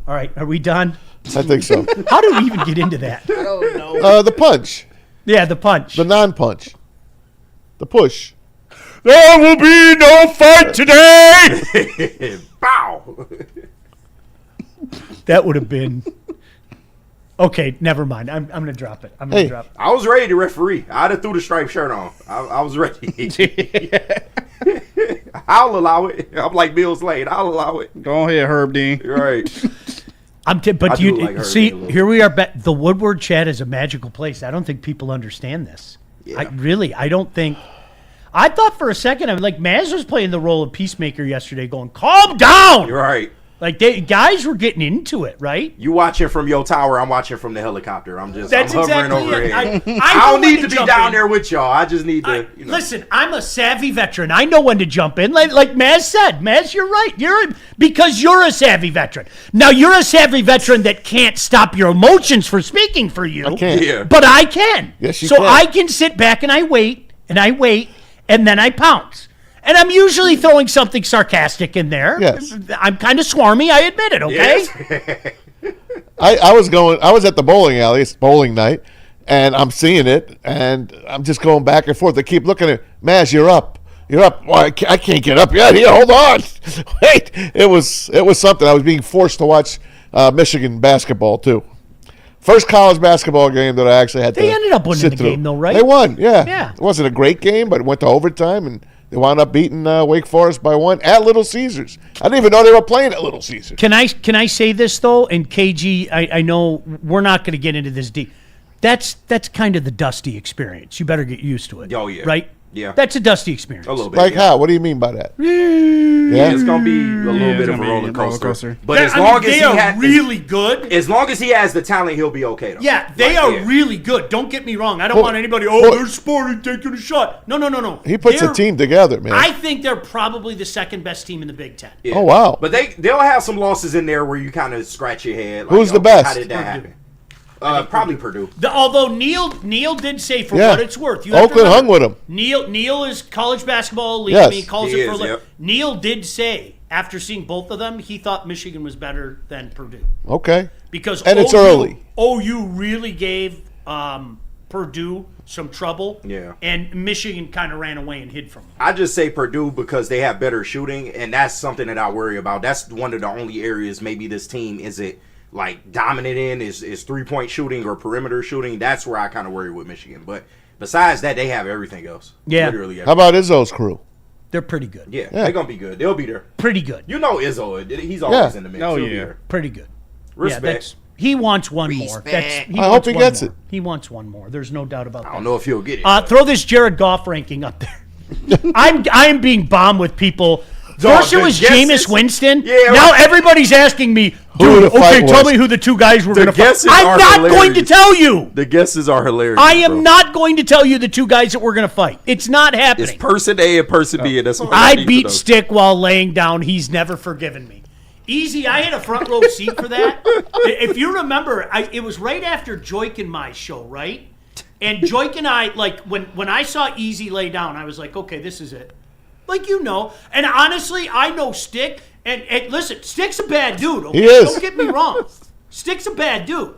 All right, are we done? I think so. How do we even get into that? The punch, Yeah, the punch. the non-punch, the push. There will be no fight today. Bow. That would have been. Okay, never mind. I'm going to drop it. I'm going to Hey. drop it. I was ready to referee. I'd have threw the striped shirt on. I was ready. I'll allow it. I'm like Bill Slade. I'll allow it. Go ahead, Herb Dean. You're right. But I do you like her see, a little. here we are. The Woodward chat is a magical place. I don't think people understand this. Yeah. I don't think. I thought for a second, I'm like, Maz was playing the role of peacemaker yesterday, going, "Calm down." You're right. Like guys were getting into it, right? You watching from your tower. I'm watching from the helicopter. I'm hovering exactly overhead. it. I don't know need when to be jump down in. there with y'all. I just need to, Listen, I'm a savvy veteran. I know when to jump in. Like Maz said, Maz, you're right. Because you're a savvy veteran. Now you're a savvy veteran that can't stop your emotions for speaking for you. I can't. Yeah. But I can. Yes, you so can. I can sit back and I wait, and then I pounce. And I'm usually throwing something sarcastic in there. Yes. I'm kind of swarmy, I admit it, okay? Yes. I was at the bowling alley. It's bowling night, and I'm seeing it, and I'm just going back and forth. They keep looking at Maz. You're up. Well, I can't get up yet. Here, hold on. Wait. It was something. I was being forced to watch Michigan basketball too. First college basketball game that I actually had to. They ended up winning sit the through. game, though, right? They won. Yeah. Yeah. It wasn't a great game, but it went to overtime, and they wound up beating Wake Forest by 1 at Little Caesars. I didn't even know they were playing at Little Caesars. Can I say this, though? And KG, I know we're not going to get into this deep. That's kind of the Dusty experience. You better get used to it. Oh, yeah. Right? Yeah. That's a Dusty experience. A little bit. Like yeah. how? What do you mean by that? Yeah, it's gonna be a little it's bit of a gonna be roller a roller coaster. coaster. But as long as they he are has, really good. as long as he has the talent, he'll be okay. Though. Yeah, they Like, are yeah. really good. Don't get me wrong. I don't Well, want anybody, well- they're sporting, taking a shot. No. He puts They're- a team together, man. I think they're probably the second best team in the Big Ten. Yeah. Oh, wow. But they'll have some losses in there where you kind of scratch your head. Like, Who's the okay, best? How did that happen? Probably Purdue. Although Neil did say, for Yeah. what it's worth, you have to Oakland hung remember, with him. Neil is college basketball elite. Yes. I mean, he calls He it for is, a living. yep. Neil did say, after seeing both of them, he thought Michigan was better than Purdue. Okay. Because And it's early. OU really gave Purdue some trouble. Yeah. And Michigan kind of ran away and hid from them. I just say Purdue because they have better shooting, and that's something that I worry about. That's one of the only areas maybe this team isn't like dominant in is 3-point shooting or perimeter shooting. That's where I kind of worry with Michigan. But besides that, they have everything else. Yeah. Literally everything. How about Izzo's crew? They're pretty good. Yeah, they're gonna be good. They'll be there. Pretty good. You know Izzo, he's always Yeah. in the mix. Oh, He'll be yeah. there. Pretty good. Respect. Yeah, He wants one more. I hope he gets it. He wants one more. There's no doubt about that. I don't know if he'll get it. Throw this Jared Goff ranking up there. I am being bombed with people. First it was Jameis Winston. Yeah, now everybody's asking me, dude, okay, tell me who the two guys were going to fight. I'm not going to tell you. The guesses are hilarious. I am not going to tell you the two guys that we're going to fight. It's not happening. It's person A and person B. And that's what I beat Stick while laying down. He's never forgiven me. Easy, I had a front row seat for that. If you remember, it was right after Joik and my show, right? And Joik and I, like, when I saw Easy lay down, I was like, okay, this is it. Like, you know. And honestly, I know Stick. And listen, Stick's a bad dude, okay? He is. Don't get me wrong. Stick's a bad dude.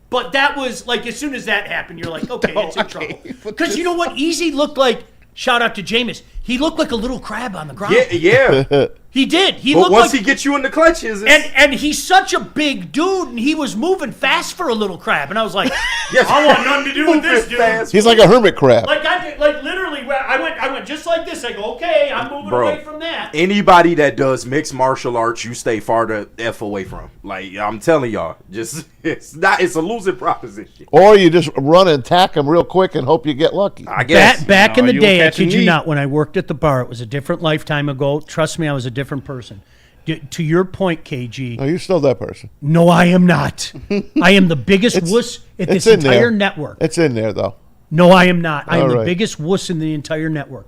But that was, like, as soon as that happened, you're like, okay, it's in trouble. Because you know what Easy looked like? Shout out to Jameis. He looked like a little crab on the ground. Yeah. He did. But once he gets you in the clutches, and he's such a big dude, and he was moving fast for a little crab, and I was like, I want nothing to do with this dude. He's like a hermit crab. Like literally, I went just like this. I go, okay, I'm moving away from that. Anybody that does mixed martial arts, you stay far the f away from. Like I'm telling y'all, just it's a losing proposition. Or you just run and attack him real quick and hope you get lucky. I guess back in the day, I kid you not, when I worked at the bar, it was a different lifetime ago. Trust me, I was a different person. To your point, KG. Are you still that person? No, I am not. I am the biggest wuss at this entire network. It's in there, though. No, I am not. I am All the right. biggest wuss in the entire network.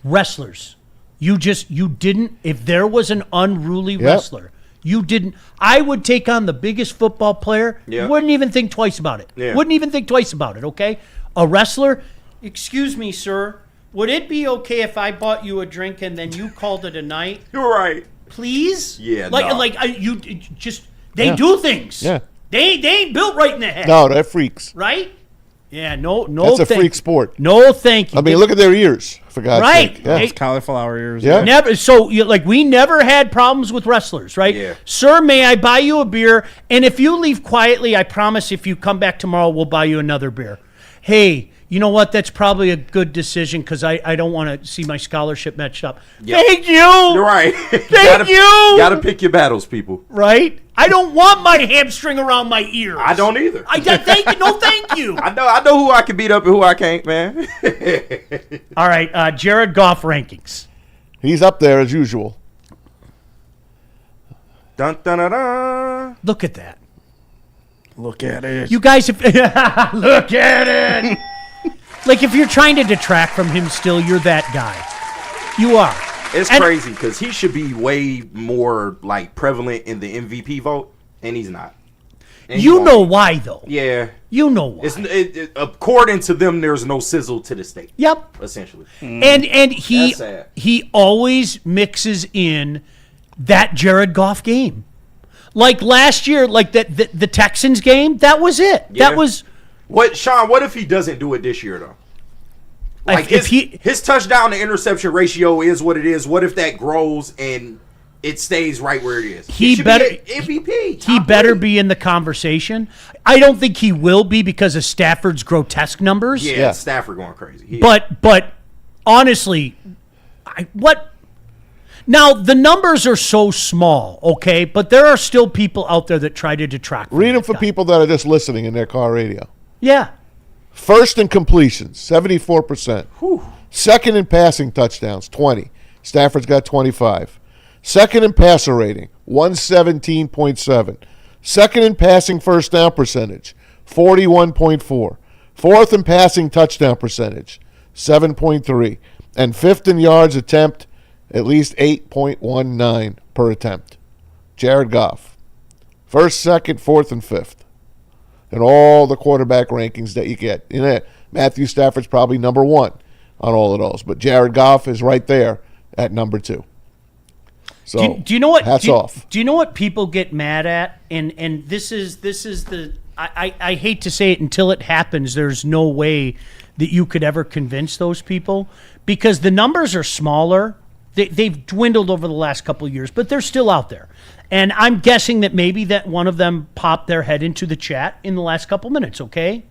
Wrestlers. You didn't, if there was an unruly wrestler, you didn't. I would take on the biggest football player. Yep. Wouldn't even think twice about it. Yeah. Wouldn't even think twice about it, okay? A wrestler, excuse me, sir, would it be okay if I bought you a drink and then you called it a night? You're right. Please? Yeah, they do things. Yeah. They ain't built right in the head. No, they're freaks. Right? Yeah, no. That's a freak sport. No, thank you. I mean, look at their ears, for God's sake. Yeah. It's cauliflower ears. Yeah. Never. So, we never had problems with wrestlers, right? Yeah. Sir, may I buy you a beer? And if you leave quietly, I promise if you come back tomorrow, we'll buy you another beer. Hey, you know what? That's probably a good decision because I don't want to see my scholarship matched up. Yep. Thank you. You're right. Thank you. Gotta pick your battles, people. Right? I don't want my hamstring around my ears. I don't either. Thank you. No, thank you. I know who I can beat up and who I can't, man. All right, Jared Goff rankings. He's up there as usual. Dun, dun, dun, dun. Look at that. Look at it. You guys have look at it. Like if you're trying to detract from him still, you're that guy. You are. It's crazy because he should be way more like prevalent in the MVP vote, and he's not. And you know why though? Yeah. You know why. According to them, there's no sizzle to the state. Yep. Essentially. And he always mixes in that Jared Goff game. Like last year, like the Texans game, that was it. Yeah. That was Sean, what if he doesn't do it this year though? Like his touchdown to interception ratio is what it is. What if that grows and it stays right where it is? He better be MVP. He better be in the conversation. I don't think he will be because of Stafford's grotesque numbers. Yeah. Stafford going crazy. But honestly, now the numbers are so small, okay? But there are still people out there that try to detract. Read them for people that are just listening in their car radio. Yeah. First in completions, 74%. Whew. Second in passing touchdowns, 20. Stafford's got 25. Second in passer rating, 117.7. Second in passing first down percentage, 41.4. Fourth in passing touchdown percentage, 7.3. And fifth in yards attempt, at least 8.19 per attempt. Jared Goff. First, second, fourth, and fifth. And all the quarterback rankings that you get. In it, Matthew Stafford's probably number one on all of those. But Jared Goff is right there at number 2. So do you know what? Hats off. Do you know what people get mad at? And this is the I hate to say it until it happens. There's no way that you could ever convince those people because the numbers are smaller. They've dwindled over the last couple of years, but they're still out there. And I'm guessing that maybe that one of them popped their head into the chat in the last couple minutes, okay?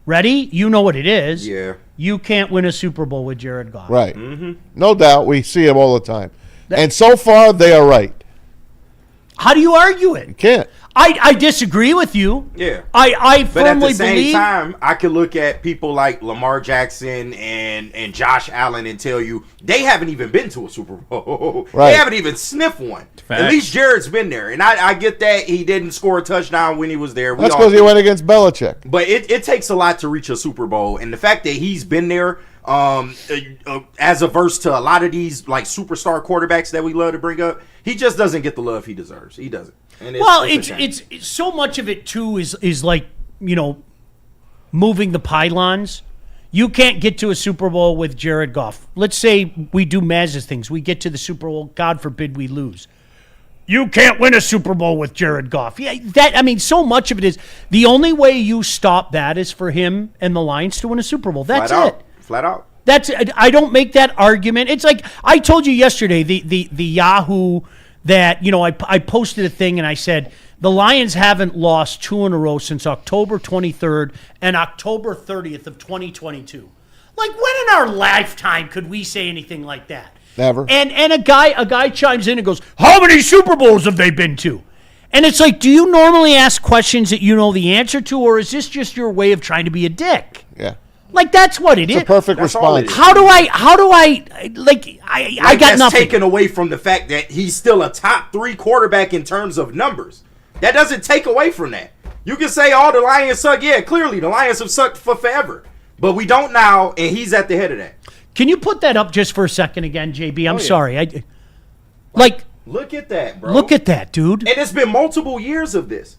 Ready? You know what it is. Yeah. You can't win a Super Bowl with Jared Goff. Right. Mm-hmm. No doubt. We see him all the time. And so far, they are right. How do you argue it? You can't. I disagree with you. Yeah. I But at the firmly same believe. time, I could look at people like Lamar Jackson and Josh Allen and tell you they haven't even been to a Super Bowl. Right. They haven't even sniffed one. Facts. At least Jared's been there. And I get that he didn't score a touchdown when he was there. That's because he went against Belichick. But it takes a lot to reach a Super Bowl. And the fact that he's been there as averse to a lot of these like superstar quarterbacks that we love to bring up, he just doesn't get the love he deserves. He doesn't. And it's so much of it too is like, moving the pylons. You can't get to a Super Bowl with Jared Goff. Let's say we do Maz's things. We get to the Super Bowl. God forbid we lose. You can't win a Super Bowl with Jared Goff. Yeah, so much of it is the only way you stop that is for him and the Lions to win a Super Bowl. That's it. Flat out. I don't make that argument. It's like I told you yesterday, the Yahoo that, I posted a thing and I said the Lions haven't lost 2 in a row since October 23rd and October 30th of 2022. Like, when in our lifetime could we say anything like that? Never. And a guy chimes in and goes, how many Super Bowls have they been to? And it's like, do you normally ask questions that you know the answer to, or is this just your way of trying to be a dick? Yeah. Like, that's what it is. It's a perfect response. How do I got nothing. Taken away from the fact that he's still a top 3 quarterback in terms of numbers. That doesn't take away from that. You can say, oh, the Lions suck. Yeah, clearly the Lions have sucked for forever. But we don't now, and he's at the head of that. Can you put that up just for a second again, JB? I'm yeah. sorry. Look at that, bro. Look at that, dude. And it's been multiple years of this.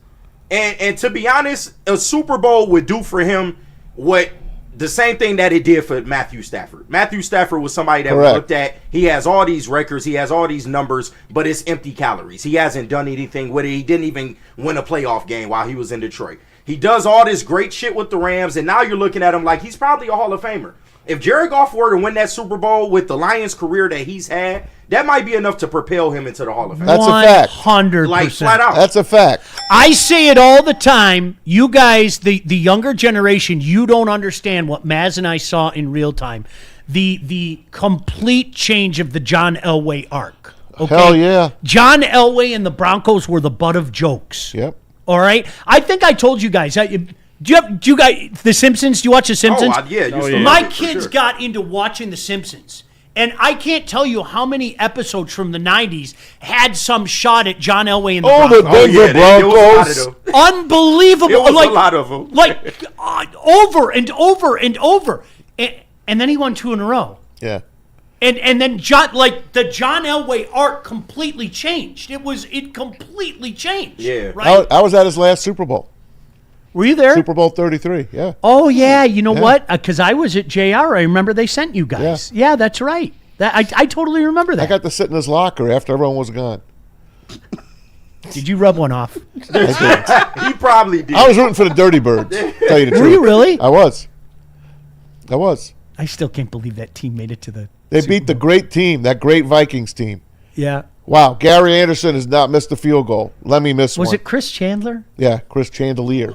And to be honest, a Super Bowl would do for him what the same thing that it did for Matthew Stafford. Matthew Stafford was somebody that we looked at. He has all these records. He has all these numbers, but it's empty calories. He hasn't done anything with it. He didn't even win a playoff game while he was in Detroit. He does all this great shit with the Rams, and now you're looking at him like he's probably a Hall of Famer. If Jared Goff were to win that Super Bowl with the Lions' career that he's had, that might be enough to propel him into the Hall of Fame. That's a fact. 100%. Like, flat out. That's a fact. I say it all the time. You guys, the younger generation, you don't understand what Maz and I saw in real time. The complete change of the John Elway arc. Okay? Hell yeah. John Elway and the Broncos were the butt of jokes. Yep. All right? I think I told you guys. Do you guys The Simpsons? Do you watch The Simpsons? My kids got into watching The Simpsons. And I can't tell you how many episodes from the 90s had some shot at John Elway and the Broncos. The Denver Broncos. Unbelievable. It was a lot of them. Over and over and over. And then he won 2 in a row. Yeah. And then the John Elway arc completely changed. It completely changed. Yeah. Right? I was at his last Super Bowl. Were you there? Super Bowl 33, yeah. Oh, yeah. You know what? Because I was at JR. I remember they sent you guys. Yeah, that's right. I totally remember that. I got to sit in his locker after everyone was gone. Did you rub one off? He probably did. I was rooting for the Dirty Birds, tell you the truth. Were you really? I was. I still can't believe that team made it to the They Super beat the Bowl. great team, that great Vikings team. Yeah. Wow, Gary Anderson has not missed a field goal. Let me miss one. Was it Chris Chandler? Yeah, Chris Chandelier.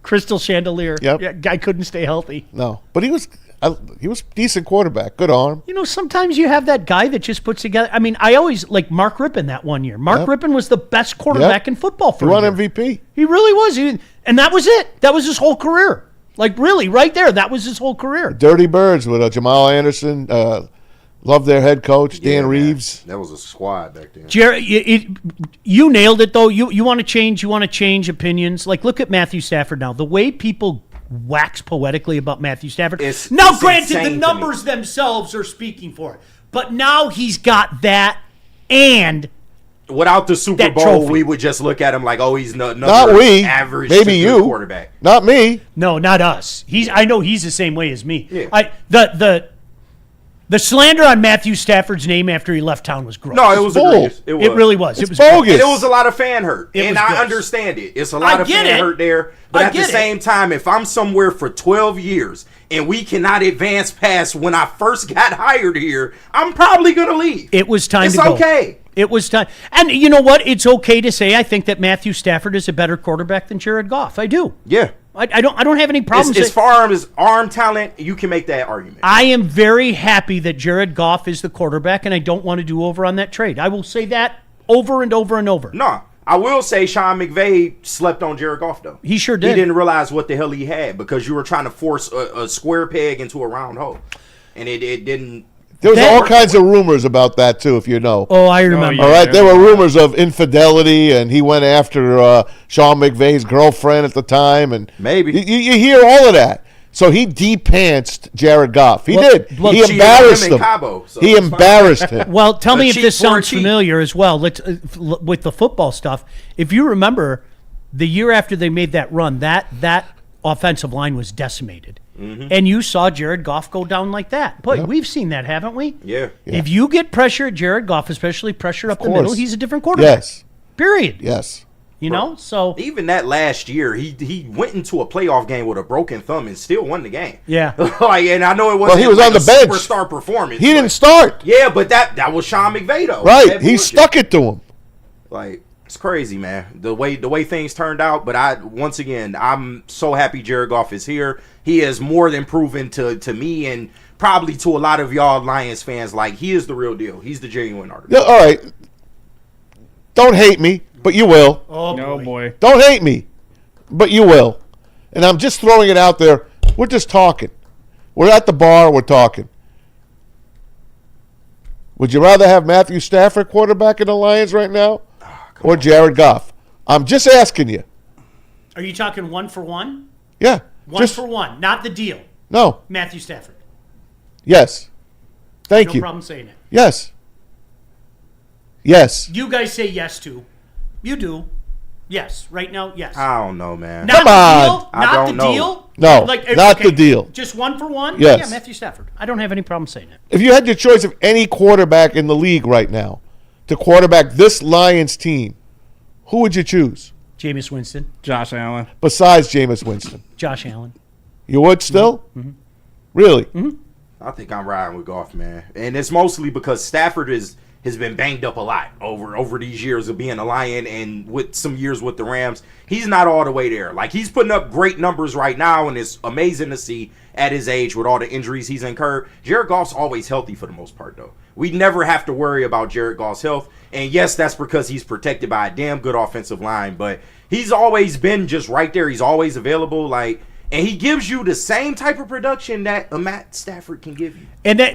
Crystal Chandelier. Yep. Yeah, guy couldn't stay healthy. No, but he was decent quarterback, good arm. Sometimes you have that guy that just puts together. I mean, I always like Mark Rippon that one year. Mark Rippon was the best quarterback in football for He won a year. MVP. He really was. And that was it. That was his whole career. Like, really, right there. That was his whole career. Dirty Birds with Jamal Anderson. Love their head coach, Dan Reeves. That was a squad back then. Jerry, you nailed it, though. You want to change opinions. Like, look at Matthew Stafford now. The way people wax poetically about Matthew Stafford. Now, granted, the numbers themselves are speaking for it. But now he's got that and without the Super Bowl, trophy. we would just look at him like, oh, he's not we, average maybe you quarterback. Not me. No, not us. I know he's the same way as me. Yeah. The slander on Matthew Stafford's name after he left town was gross. No, it was egregious. It really was. It's it was bogus. gross. It was a lot of fan hurt, and I gross. understand it. It's a lot of fan hurt there, but I at the get it. same time, if I'm somewhere for 12 years and we cannot advance past when I first got hired here, I'm probably gonna leave. It was time It's to go. okay. It was time. And you know what? It's okay to say I think that Matthew Stafford is a better quarterback than Jared Goff. I do. Yeah. I don't have any problems. As far as arm talent, you can make that argument. I am very happy that Jared Goff is the quarterback, and I don't want to do over on that trade. I will say that over and over and over. No, I will say Sean McVay slept on Jared Goff, though. He sure did. He didn't realize what the hell he had because you were trying to force a square peg into a round hole. And it didn't. There was all kinds of rumors about that, too, if you know. Oh, I remember. All right, there were rumors of infidelity, and he went after Sean McVay's girlfriend at the time. And maybe. You hear all of that. So he de-pantsed Jared Goff. He did. Well, he embarrassed him. Cabo, so he embarrassed him. Well, tell me if this sounds familiar as well. Let's with the football stuff. If you remember, the year after they made that run, that offensive line was decimated. Mm-hmm. And you saw Jared Goff go down like that. Boy, we've seen that, haven't we? Yeah. If you get pressure at Jared Goff, especially pressure up the middle, he's a different quarterback. Yes. Period. Yes. You know, so even that last year, he went into a playoff game with a broken thumb and still won the game. Yeah, and I know it wasn't. Well, he was on the bench. Superstar performance. He didn't start. Yeah, but that was Sean McVay though. Right, he stuck it to him. Like it's crazy, man. The way things turned out. But I'm so happy Jared Goff is here. He has more than proven to me and probably to a lot of y'all Lions fans. Like he is the real deal. He's the genuine artist. Yeah, all right. Don't hate me. But you will. Oh, no, boy. Don't hate me, but you will. And I'm just throwing it out there. We're just talking. We're at the bar. We're talking. Would you rather have Matthew Stafford quarterback in the Lions right now or Jared Goff? I'm just asking you. Are you talking 1 for 1? Yeah. One for one, not the deal. No. Matthew Stafford. Yes. Thank you. No problem saying it. Yes. Yes. You guys say yes to. You do. Yes. Right now, yes. I don't know, man. Come on. Deal? Not the deal? No, not the deal. Just 1 for 1? Yes. Yeah, Matthew Stafford. I don't have any problem saying it. If you had your choice of any quarterback in the league right now to quarterback this Lions team, who would you choose? Jameis Winston. Josh Allen. Besides Jameis Winston. Josh Allen. You would still? Mm-hmm. Really? Mm-hmm. I think I'm riding with Goff, man. And it's mostly because Stafford has been banged up a lot over these years of being a Lion and with some years with the Rams. He's not all the way there. Like, he's putting up great numbers right now, and it's amazing to see at his age with all the injuries he's incurred. Jared Goff's always healthy for the most part, though. We never have to worry about Jared Goff's health. And, yes, that's because he's protected by a damn good offensive line, but he's always been just right there. He's always available, and he gives you the same type of production that a Matt Stafford can give you.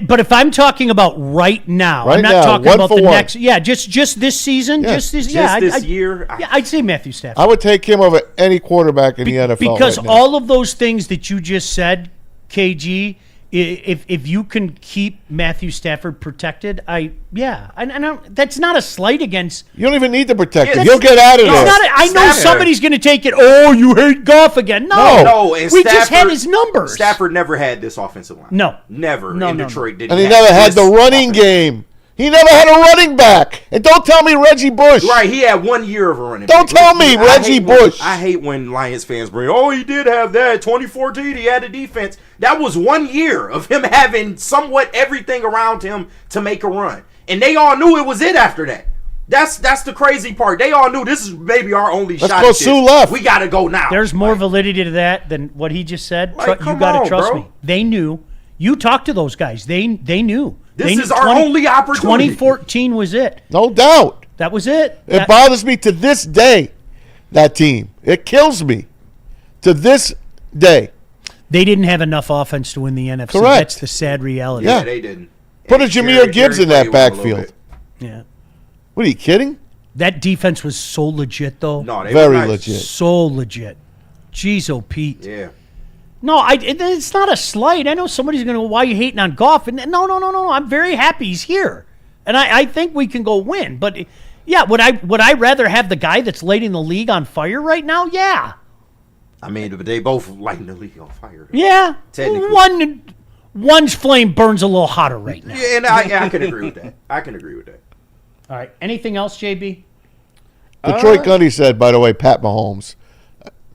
But if I'm talking about right now, I'm not talking about the next. Yeah, just this season, Yes. just this year. Yeah, I'd say Matthew Stafford. I would take him over any quarterback in the NFL because right now. all of those things that you just said, KG. If you can keep Matthew Stafford protected, I don't, that's not a slight against. You don't even need to protect him. Yeah, He'll get out of there. I know somebody's going to take it. Oh, you hate Goff again? No, and we just had his numbers. Stafford never had this offensive line. No, never. No, in Detroit, didn't. And he never had the running game. He never had a running back. And don't tell me Reggie Bush. Right, he had 1 year of a running Don't back. tell me Reggie Bush. I hate when Lions fans bring, he did have that. 2014, he had a defense. That was 1 year of him having somewhat everything around him to make a run. And they all knew it was it after that. That's the crazy part. They all knew this is maybe our only shot. Let's go Sue left. We got to go now. There's more validity to that than what he just said. You come got to on, trust bro. me. They knew. You talked to those guys. They knew. This is our only opportunity. 2014 was it. No doubt. That was it. It bothers me to this day, that team. It kills me to this day. They didn't have enough offense to win the NFC. Correct. That's the sad reality. Yeah, they didn't. Put a Jahmyr Gibbs in that backfield. Yeah. What are you kidding? That defense was so legit, though. No, they Very were nice. legit. So legit. Jeez, oh, Pete. Yeah. No, it's not a slight. I know somebody's going to go, why are you hating on Goff? And no. I'm very happy he's here. And I think we can go win. But, yeah, would I rather have the guy that's lighting the league on fire right now? Yeah. I mean, but they both lighting the league on fire. Yeah. Technically. One's flame burns a little hotter right now. Yeah, and I can agree with that. I can agree with that. All right. Anything else, JB? Detroit Gundy said, by the way, Pat Mahomes.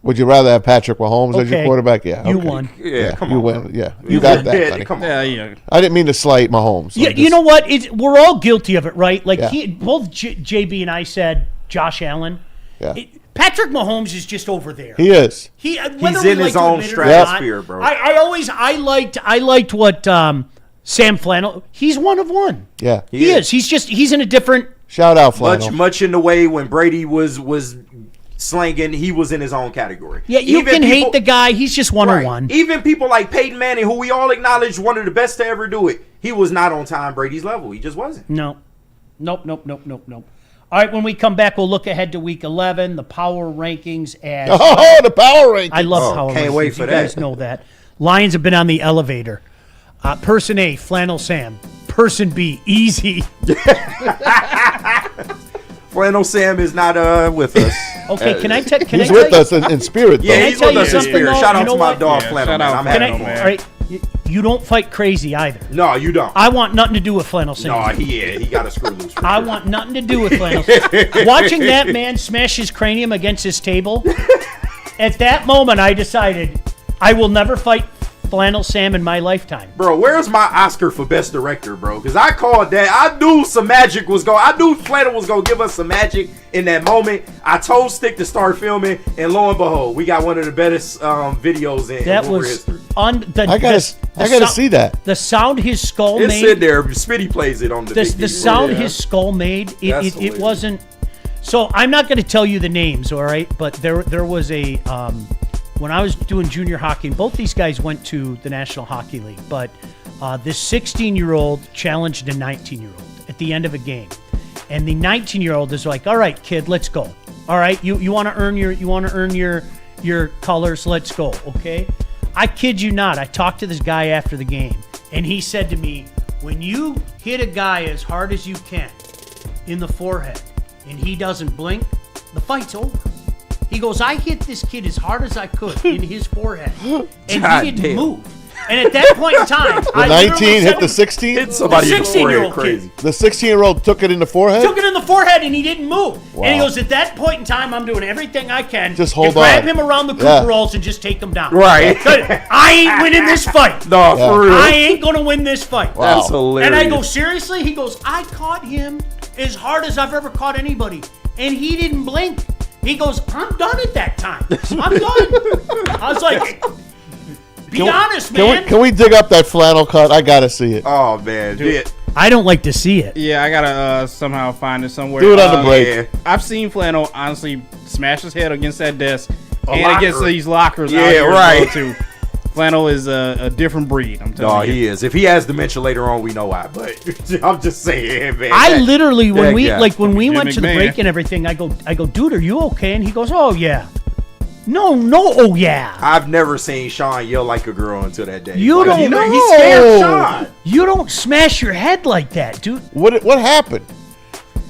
Would you rather have Patrick Mahomes as your quarterback? Yeah. You okay. won. Yeah, come you on. win. Bro. Yeah. You got that, Gundy. Come on. Yeah. I didn't mean to slight Mahomes. Yeah, you know what? We're all guilty of it, right? Like Yeah. both JB and I said Josh Allen. Yeah. Patrick Mahomes is just over there. He is. He's in his own stratosphere, bro. I liked what Sam Flannel. He's one of one. Yeah. He is. He's in a different Shout out, Flannel. Much in the way when Brady was slanging, he was in his own category. Yeah, you can hate the guy. He's just 101. Even people like Peyton Manning, who we all acknowledge one of the best to ever do it, he was not on Tom Brady's level. He just wasn't. No. Nope. All right, when we come back, we'll look ahead to Week 11, the power rankings. The power rankings. I love power rankings. Can't wait for you that. guys know that. Lions have been on the elevator. Person A, Flannel Sam. Person B, Easy. Flannel Sam is not with us. Okay, can I tell you? He's with us in spirit, though. Yeah, he's with us in spirit. Shout out to my dog, Yeah, Flannel shout Man. out I'm Flannel happy. Man. All right, you don't fight crazy either. No, you don't. I want nothing to do with Flannel Sam. No, he got a screw loose. For I sure. want nothing to do with Flannel Sam. Watching that man smash his cranium against his table, at that moment I decided I will never fight Flannel Sam in my lifetime. Bro, where's my Oscar for Best Director, bro? Because I called that. I knew some magic was going. I knew Flannel was going to give us some magic in that moment. I told Stick to start filming, and lo and behold, we got one of the best videos in That Woodward was history. I gotta see that. The sound his skull It's made. in there. Smitty plays it on the big The TV. sound Yeah. his skull made. That's It hilarious. wasn't. So I'm not going to tell you the names, all right? But there was a when I was doing junior hockey, and both these guys went to the National Hockey League, but this 16-year-old challenged a 19-year-old at the end of a game, and the 19-year-old is like, "All right, kid, let's go. All right, you want to earn your colors? Let's go, okay?" I kid you not. I talked to this guy after the game, and he said to me, "When you hit a guy as hard as you can in the forehead, and he doesn't blink, the fight's over." He goes, "I hit this kid as hard as I could in his forehead, and God he didn't damn. move." And at that point in time, The 19 hit the 16? Hit somebody in the 16-year-old forehead kid. crazy. The 16-year-old took it in the forehead? took it in the forehead, and he didn't move. Wow. And he goes, "At that point in time, I'm doing everything I can Just to hold grab on. him around the Yeah. Cooper rolls and just take him down." Right. I ain't winning this fight. No, Yeah. for real. I ain't going to win this fight. Wow. That's hilarious. And I go, "Seriously?" He goes, "I caught him as hard as I've ever caught anybody, and he didn't blink." He goes, "I'm done at that time. I'm done." I was like, be honest, man. Can we dig up that flannel cut? I gotta see it. Oh, man. Yeah. I don't like to see it. Yeah, I gotta somehow find it somewhere. Do it on the break. Yeah. I've seen Flannel honestly smash his head against that desk and locker. against these lockers. Yeah, out here right. as well, too. Flannel is a different breed. I'm telling No, you. he is. If he has dementia later on, we know why. But I'm just saying, man. I literally, when that we guy. when we Jim went to the McMahon. break and everything, I go, "Dude, are you okay?" And he goes, "Oh yeah." No, oh yeah. I've never seen Sean yell like a girl until that day. You Like, don't he know. scared Sean. You don't smash your head like that, dude. What happened?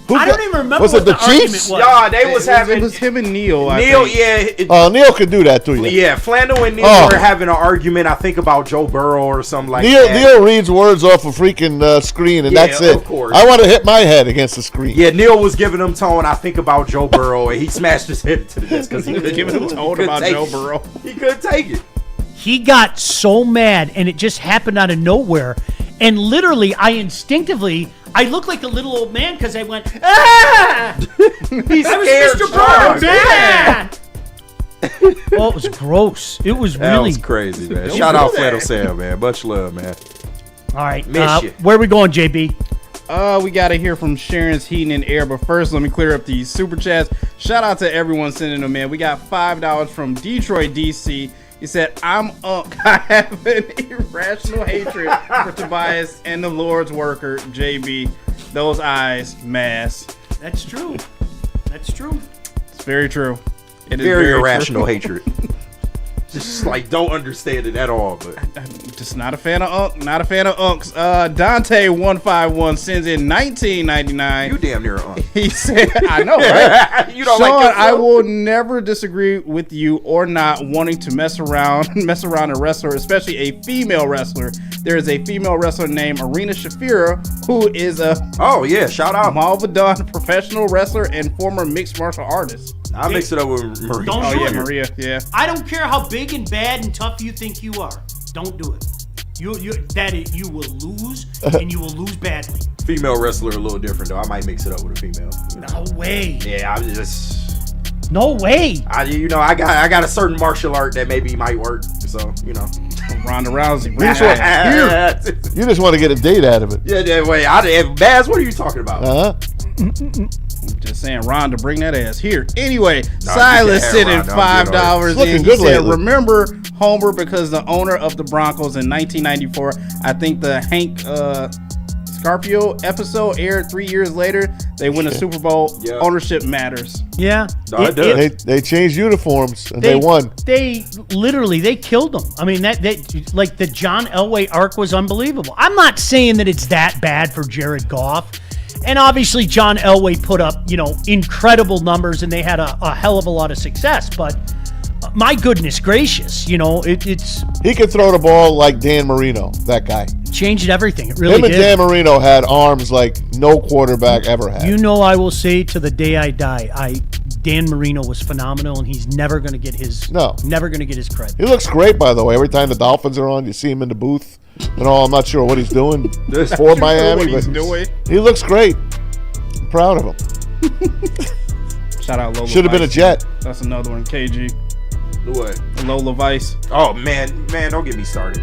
Who I got- don't even remember was what it the argument Chiefs? was. Y'all, they was It having was him and Neil. I Neil. think. Yeah, Neil could do that to you. yeah. Flannel and Neil Oh. were having an argument. I think about Joe Burrow or something like Neil, that. Neil reads words off a freaking screen, and Yeah, that's it. of course. I want to hit my head against the screen. Yeah, Neil was giving him tone. I think about Joe Burrow, and he smashed his head to the desk because he was Giving him tone about Joe Burrow. He couldn't take it. He got so mad, and it just happened out of nowhere. And literally, I looked like a little old man because I went, "Ah!" He's I was scared Mr. Sean. Burns, man. Oh, it was gross. It was That really was crazy, man. Shout out Flannel Sam, man. Much love, man. all right. Miss you. Where are we going, JB? We gotta hear from Sharon's Heating and Air, but first let me clear up these super chats. Shout out to everyone sending them in. We got $5 from Detroit, DC. He said, "I'm Unk. I have an irrational hatred for Tobias and the Lord's worker, JB. Those eyes, mass." That's true. That's true. It's very true. It is Very true. irrational hatred. Just like don't understand it at all, but Just not a fan of Unk. Not a fan of Unks. Dante151 sends in 1999. you damn near on. He said, "I know, right? You don't Sean, like yourself? I will never disagree with you or not wanting to mess around a wrestler, especially a female wrestler. There is a female wrestler named Arena Shafira who is a Oh yeah, shout out. Malvadon professional wrestler and former mixed martial artist." I mixed it up with Maria. Don't Oh do yeah, it. Maria. Yeah. I don't care how big and bad and tough you think you are. Don't do it. You will lose, and you will lose badly. Female wrestler a little different though. I might mix it up with a female. No way. Yeah, I'm just. No way. I got a certain martial art that maybe might work. So Ronda Rousey. You just want to get a date out of it. Yeah. Wait, Baz, what are you talking about? Just saying, Rhonda, bring that ass here. Anyway, Nah, Silas get sent in that, Rhonda. $5 Looking in. He good said, lately. remember Homer because the owner of the Broncos in 1994, I think the Hank Scarpio episode aired 3 years later. They win a Super Bowl. Yeah. Ownership matters. Yeah. No, it does. They changed uniforms and they won. They literally they killed them. I mean that like the John Elway arc was unbelievable. I'm not saying that it's that bad for Jared Goff. And obviously John Elway put up, incredible numbers and they had a hell of a lot of success, but my goodness gracious, it's He could throw the ball like Dan Marino, that guy. changed everything. It really Him and did. Dan Marino had arms like no quarterback ever had. I will say to the day I die, Dan Marino was phenomenal, and he's never going to get his credit. He looks great, by the way. Every time the Dolphins are on, you see him in the booth. I'm not sure what he's doing for Miami, but he looks great. I'm proud of him. Shout out Lola. Should have been a Vice. Jet. That's another one. KG. What? Lola Vice. Oh man, don't get me started.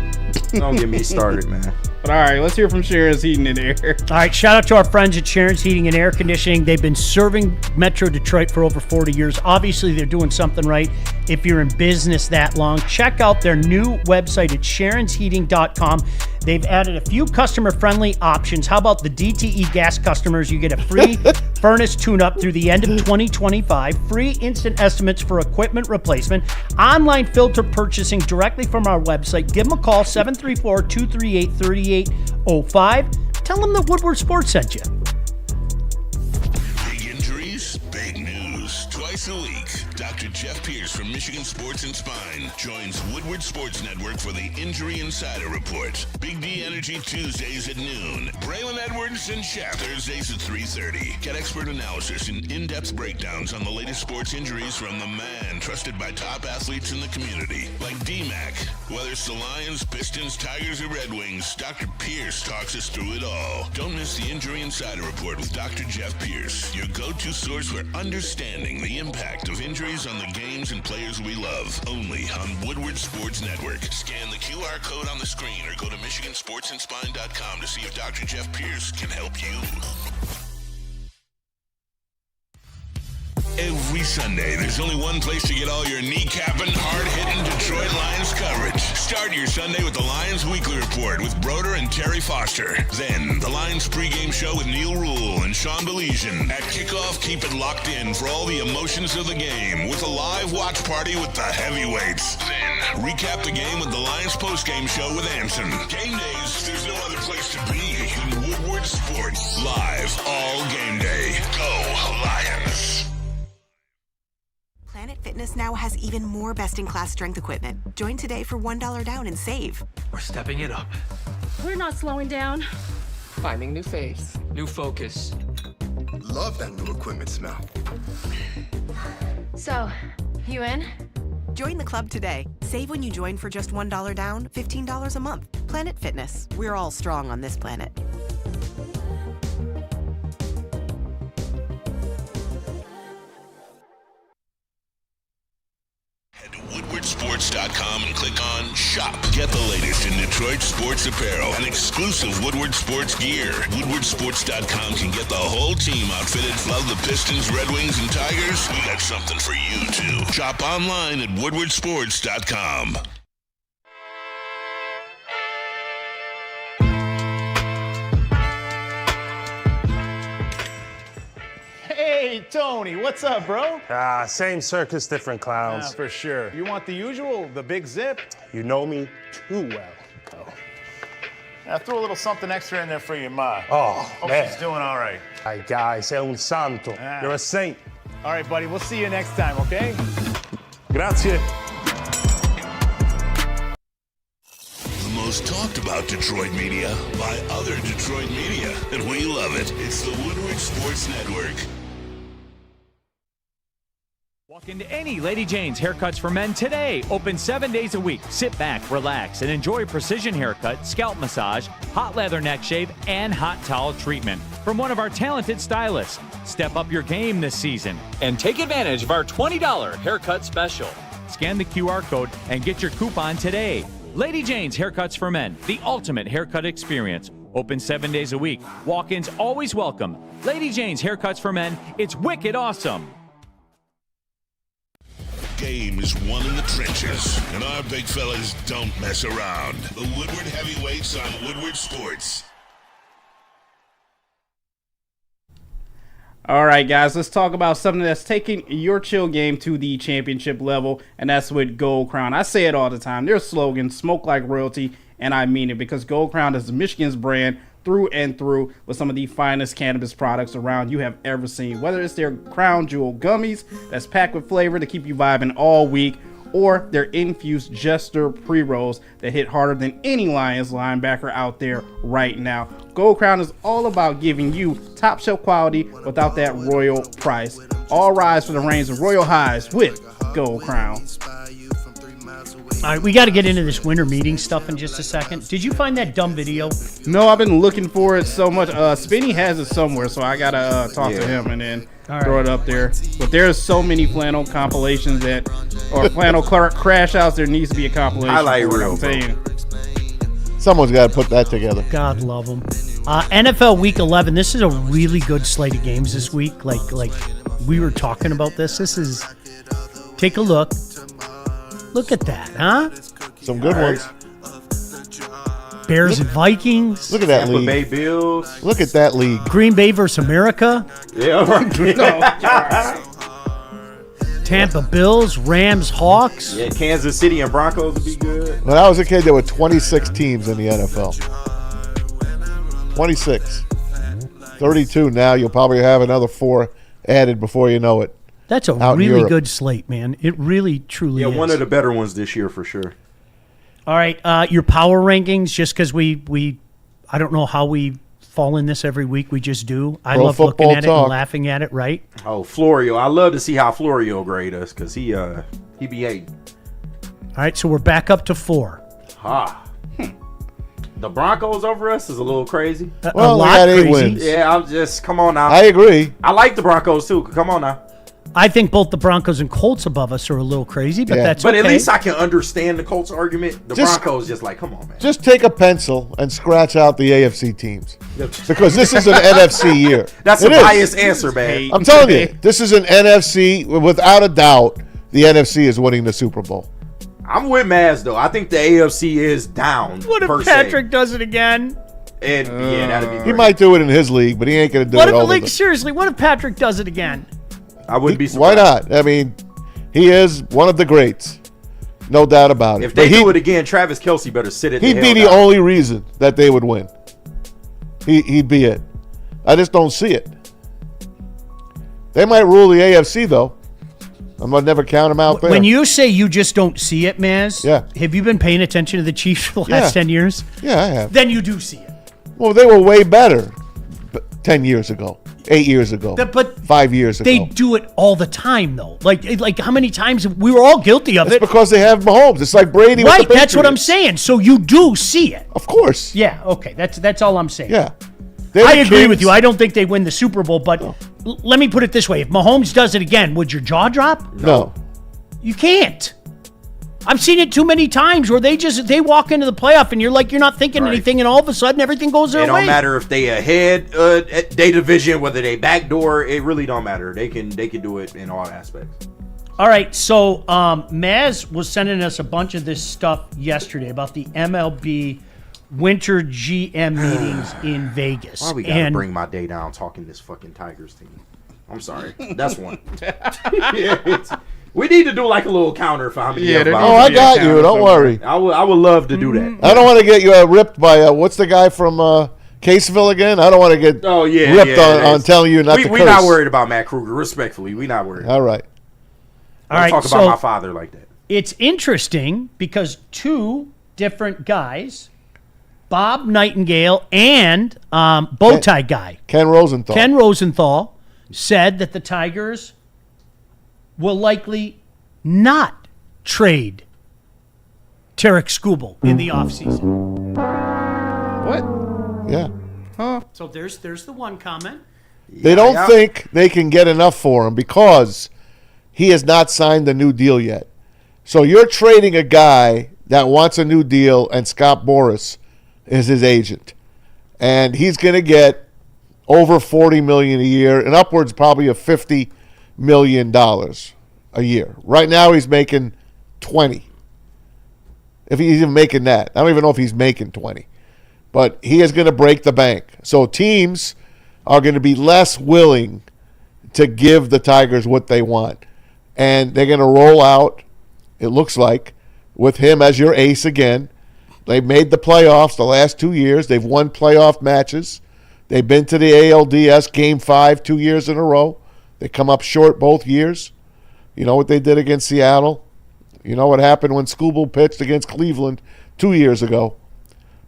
Don't get me started, man. But all right, let's hear from Sharon's Heating and Air. All right, shout out to our friends at Sharon's Heating and Air Conditioning. They've been serving Metro Detroit for over 40 years. Obviously, they're doing something right. If you're in business that long, check out their new website at sharonsheating.com. They've added a few customer-friendly options. How about the DTE gas customers? You get a free furnace tune-up through the end of 2025, free instant estimates for equipment replacement, online filter purchasing directly from our website. Give them a call, 734-238-3805. Tell them that Woodward Sports sent you. Big injuries, big news. Twice a week, Dr. Jeff Pierce from Michigan Sports and Spine joins Woodward Sports Network for the Injury Insider Report. Big D Energy Tuesdays at noon. Braylon Edwards and Shaq Thursdays at 3:30. Get expert analysis and in-depth breakdowns on the latest sports injuries from the man trusted by top athletes in the community, like D-Mac. Whether it's the Lions, Pistons, Tigers, or Red Wings, Dr. Pierce talks us through it all. Don't miss the Injury Insider Report with Dr. Jeff Pierce, your go-to source for understanding the impact of injuries on the games and players we love. Only on Woodward Sports Network. Scan the QR code on the screen or go to MichiganSportsandSpine.com to see if Dr. Jeff Pierce can help you. Every Sunday, there's only one place to get all your kneecapping, hard-hitting Detroit Lions coverage. Start your Sunday with the Lions Weekly Report with Broder and Terry Foster. Then, the Lions pregame show with Neil Rule and Sean Baligian. At kickoff, keep it locked in for all the emotions of the game with a live watch party with the heavyweights. Then, recap the game with the Lions postgame show with Anson. Game days, there's no other place to be than Woodward Sports. Live all game day. Go Lions. Planet Fitness now has even more best-in-class strength equipment. Join today for $1 down and save. We're stepping it up. We're not slowing down. Finding new face, new focus. Love that new equipment smell. So, you in? Join the club today. Save when you join for just $1 down, $15 a month. Planet Fitness. We're all strong on this planet. WoodwardSports.com and click on Shop. Get the latest in Detroit sports apparel and exclusive Woodward Sports gear. WoodwardSports.com can get the whole team outfitted. Love the Pistons, Red Wings, and Tigers? We got something for you, too. Shop online at WoodwardSports.com. Hey, Tony, what's up, bro? Same circus, different clowns. For sure. You want the usual, the big zip? You know me too well. I threw a little something extra in there for your ma. Oh, Hope man. she's doing all right. Ay, guy, sei un santo. You're a saint. All right, buddy, we'll see you next time, okay? Grazie. The most talked about Detroit media by other Detroit media, and we love it. It's the Woodward Sports Network. Walk into any Lady Jane's Haircuts for Men today. Open 7 days a week. Sit back, relax, and enjoy precision haircut, scalp massage, hot leather neck shave, and hot towel treatment from one of our talented stylists. Step up your game this season and take advantage of our $20 haircut special. Scan the QR code and get your coupon today. Lady Jane's Haircuts for Men, the ultimate haircut experience. Open 7 days a week. Walk-ins always welcome. Lady Jane's Haircuts for Men. It's wicked awesome. Game is won in the trenches, and our big fellas don't mess around. The Woodward Heavyweights on Woodward Sports. All right, guys, let's talk about something that's taking your chill game to the championship level, and that's with Gold Crown. I say it all the time. Their slogan, smoke like royalty, and I mean it, because Gold Crown is Michigan's brand through and through with some of the finest cannabis products around you have ever seen. Whether it's their Crown Jewel gummies that's packed with flavor to keep you vibing all week, or their infused Jester pre-rolls that hit harder than any Lions linebacker out there right now. Gold Crown is all about giving you top shelf quality without that royal price. All rise for the reigns of royal highs with Gold Crown. All right, we got to get into this winter meeting stuff in just a second. Did you find that dumb video? No, I've been looking for it so much. Spinny has it somewhere, so I got to talk to him and then throw it up there. But there's so many flannel compilations or flannel crash outs, there needs to be a compilation. Highlight for it, reel, I'm saying. Someone's got to put that together. God love them. NFL Week 11. This is a really good slate of games this week. Like we were talking about this. This is. Take a look. Look at that, huh? Some good ones. Bears and Vikings. Look at that Tampa league. Bay Bills. Look at that league. Green Bay versus America. Yeah, Tampa Bills, Rams, Hawks. Yeah, Kansas City and Broncos would be good. When I was a kid, there were 26 teams in the NFL. 26. 32 now. You'll probably have another 4 added before you know it. That's a really good slate, man. It really, truly is. Yeah, one of the better ones this year for sure. All right, your power rankings, just because we I don't know how we fall in this every week. We just do. I love looking at it and laughing at it, right? Oh, Florio. I love to see how Florio grade us because he be hating. All right, so we're back up to 4. The Broncos over us is a little crazy. Well, a lot crazy. 8 wins. Yeah, I'm just, come on now. I agree. I like the Broncos too. Come on now. I think both the Broncos and Colts above us are a little crazy, but that's okay. But at least I can understand the Colts argument. The Broncos just like, come on, man. Just take a pencil and scratch out the AFC teams. Because this is an NFC year. That's a biased answer, man. I'm telling you, this is an NFC. Without a doubt, the NFC is winning the Super Bowl. I'm with Maz, though. I think the AFC is down. What if Patrick does it again? And yeah, that'd be great. He might do it in his league, but he ain't going to do it all like, seriously, what if Patrick does it again? I wouldn't be surprised. Why not? I mean, he is one of the greats. No doubt about it. If they do it again, Travis Kelce better sit it. He'd be the only reason that they would win. He'd be it. I just don't see it. They might rule the AFC, though. I'm going to never count them out there. When you say you just don't see it, Maz, yeah. Have you been paying attention to the Chiefs for the last 10 years? Yeah, I have. Then you do see it. Well, they were way better 10 years ago. 8 years ago, but 5 years ago. They do it all the time, though. Like how many times we were all guilty of it? Because they have Mahomes. It's like Brady. Right, with the that's what I'm saying. So you do see it, of course. Yeah, okay, that's all I'm saying. Yeah, I agree with you. I don't think they win the Super Bowl, but let me put it this way: if Mahomes does it again, would your jaw drop? No, you can't. I've seen it too many times where they walk into the playoff and you're not thinking anything, and all of a sudden everything goes their way. It don't matter if they ahead they division, whether they backdoor, it really don't matter. They can do it in all aspects. All right, so Maz was sending us a bunch of this stuff yesterday about the MLB winter GM meetings in Vegas. Why we gotta bring my day down talking this fucking Tigers team? I'm sorry, that's one. We need to do like a little counter for how many. I got you. Don't worry. I would love to do that. I don't want to get you ripped by what's the guy from Caseville again? I don't want to get ripped on telling you not to curse. We're not worried about Matt Kruger. Respectfully, we're not worried. All right. Talk about my father like that. It's interesting because 2 different guys, Bob Nightingale and Bowtie guy Ken Rosenthal, said that the Tigers will likely not trade Tarek Skubal in the offseason. What? Yeah. Huh? So there's the one comment. They don't think they can get enough for him because he has not signed the new deal yet. So you're trading a guy that wants a new deal, and Scott Boras is his agent. and he's going to get over $40 million a year and upwards probably of $50 million a year. Right now he's making 20. If he's even making that. I don't even know if he's making 20. But he is going to break the bank. So teams are going to be less willing to give the Tigers what they want. And they're going to roll out, it looks like, with him as your ace again. They've made the playoffs the last 2 years. They've won playoff matches. They've been to the ALDS Game 5 2 years in a row. They come up short both years. You know what they did against Seattle? You know what happened when Skubal pitched against Cleveland 2 years ago?